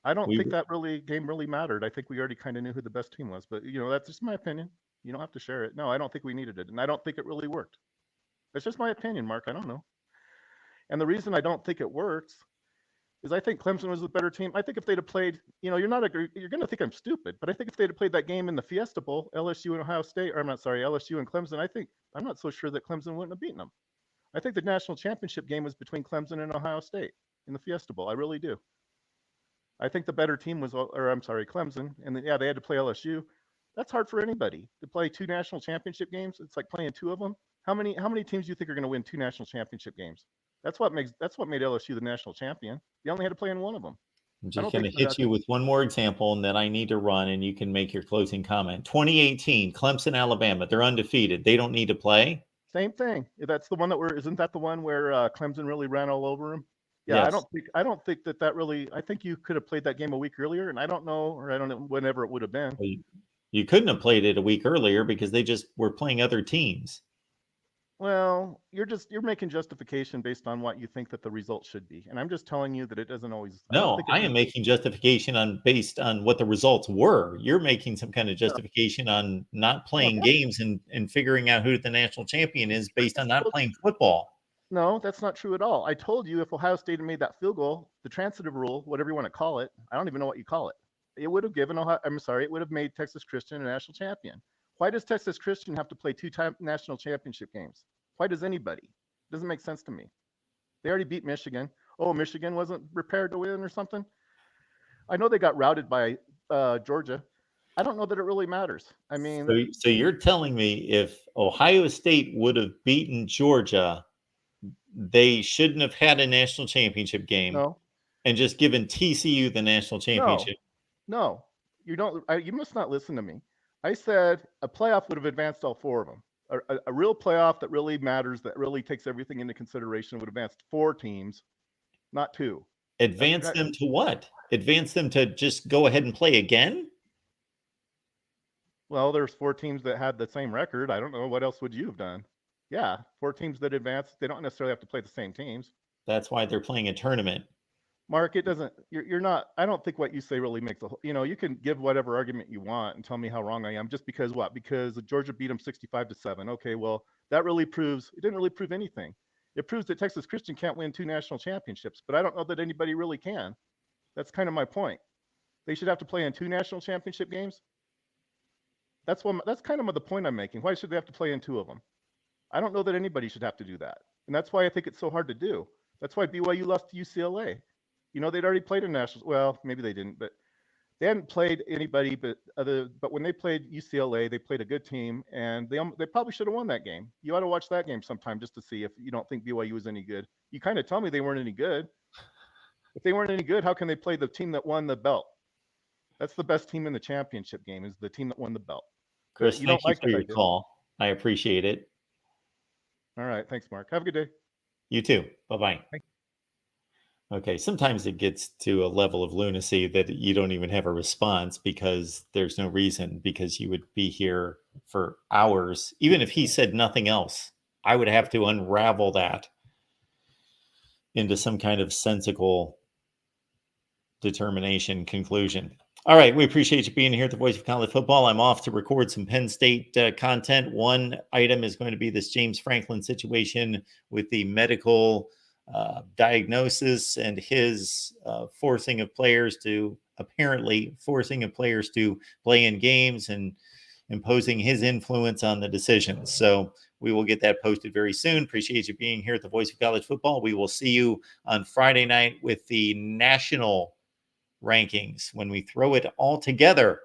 I don't think that game really mattered. I think we already kind of knew who the best team was, but that's just my opinion. You don't have to share it. No, I don't think we needed it, and I don't think it really worked. That's just my opinion, Mark. I don't know. And the reason I don't think it works is I think Clemson was the better team. I think if they'd have played, you're going to think I'm stupid, but I think if they'd have played that game in the Fiesta Bowl, LSU and LSU and Clemson, I'm not so sure that Clemson wouldn't have beaten them. I think the national championship game was between Clemson and Ohio State in the Fiesta Bowl. I really do. I think the better team was, Clemson, and they had to play LSU. That's hard for anybody to play 2 national championship games. It's like playing 2 of them. How many teams do you think are going to win 2 national championship games? That's what made LSU the national champion. You only had to play in one of them. I'm just going to hit you with one more example, and then I need to run, and you can make your closing comment. 2018, Clemson, Alabama. They're undefeated. They don't need to play. Same thing. That's the one isn't that the one where Clemson really ran all over them? Yeah, yes. I don't think that really. I think you could have played that game a week earlier, and I don't know whenever it would have been. You couldn't have played it a week earlier because they just were playing other teams. Well, you're making justification based on what you think that the result should be, and I'm just telling you that it doesn't always. No, I am making justification based on what the results were. You're making some kind of justification on not playing games and figuring out who the national champion is based on not playing football. No, that's not true at all. I told you if Ohio State had made that field goal, the transitive rule, whatever you want to call it, I don't even know what you call it. It would have it would have made Texas Christian a national champion. Why does Texas Christian have to play 2 national championship games? Why does anybody? It doesn't make sense to me. They already beat Michigan. Oh, Michigan wasn't prepared to win or something. I know they got routed by Georgia. I don't know that it really matters. I mean, so you're telling me if Ohio State would have beaten Georgia, they shouldn't have had a national championship game. No. And just given TCU the national championship. No, you don't. You must not listen to me. I said a playoff would have advanced all 4 of them. A real playoff that really matters, that really takes everything into consideration, would advance 4 teams, not 2. Advance them to what? Advance them to just go ahead and play again? Well, there's 4 teams that had the same record. I don't know. What else would you have done? Yeah, 4 teams that advance. They don't necessarily have to play the same teams. That's why they're playing a tournament. Mark, it doesn't. You're not. I don't think what you say really makes a. You can give whatever argument you want and tell me how wrong I am, just because what? Because Georgia beat them 65-7. Okay, well, that really proves. It didn't really prove anything. It proves that Texas Christian can't win 2 national championships, but I don't know that anybody really can. That's kind of my point. They should have to play in 2 national championship games. That's kind of the point I'm making. Why should they have to play in 2 of them? I don't know that anybody should have to do that, and that's why I think it's so hard to do. That's why BYU lost to UCLA. They'd already played in nationals. Well, maybe they didn't, but they hadn't played anybody but when they played UCLA, they played a good team, and they probably should have won that game. You ought to watch that game sometime just to see if you don't think BYU was any good. You kind of tell me they weren't any good. If they weren't any good, how can they play the team that won the belt? That's the best team in the championship game, is the team that won the belt. Chris, You thank don't you like for that your idea. call. I appreciate it. All right. Thanks, Mark. Have a good day. You too. Bye-bye. Thank Okay, sometimes it gets to a level of lunacy that you don't even have a response because there's no reason, because you would be here for hours. Even if he said nothing else, I would have to unravel that into some kind of sensical determination, conclusion. All right, we appreciate you being here at the Voice of College Football. I'm off to record some Penn State content. One item is going to be this James Franklin situation with the medical diagnosis and his forcing of players to play in games and imposing his influence on the decisions. So we will get that posted very soon. Appreciate you being here at the Voice of College Football. We will see you on Friday night with the national rankings when we throw it all together.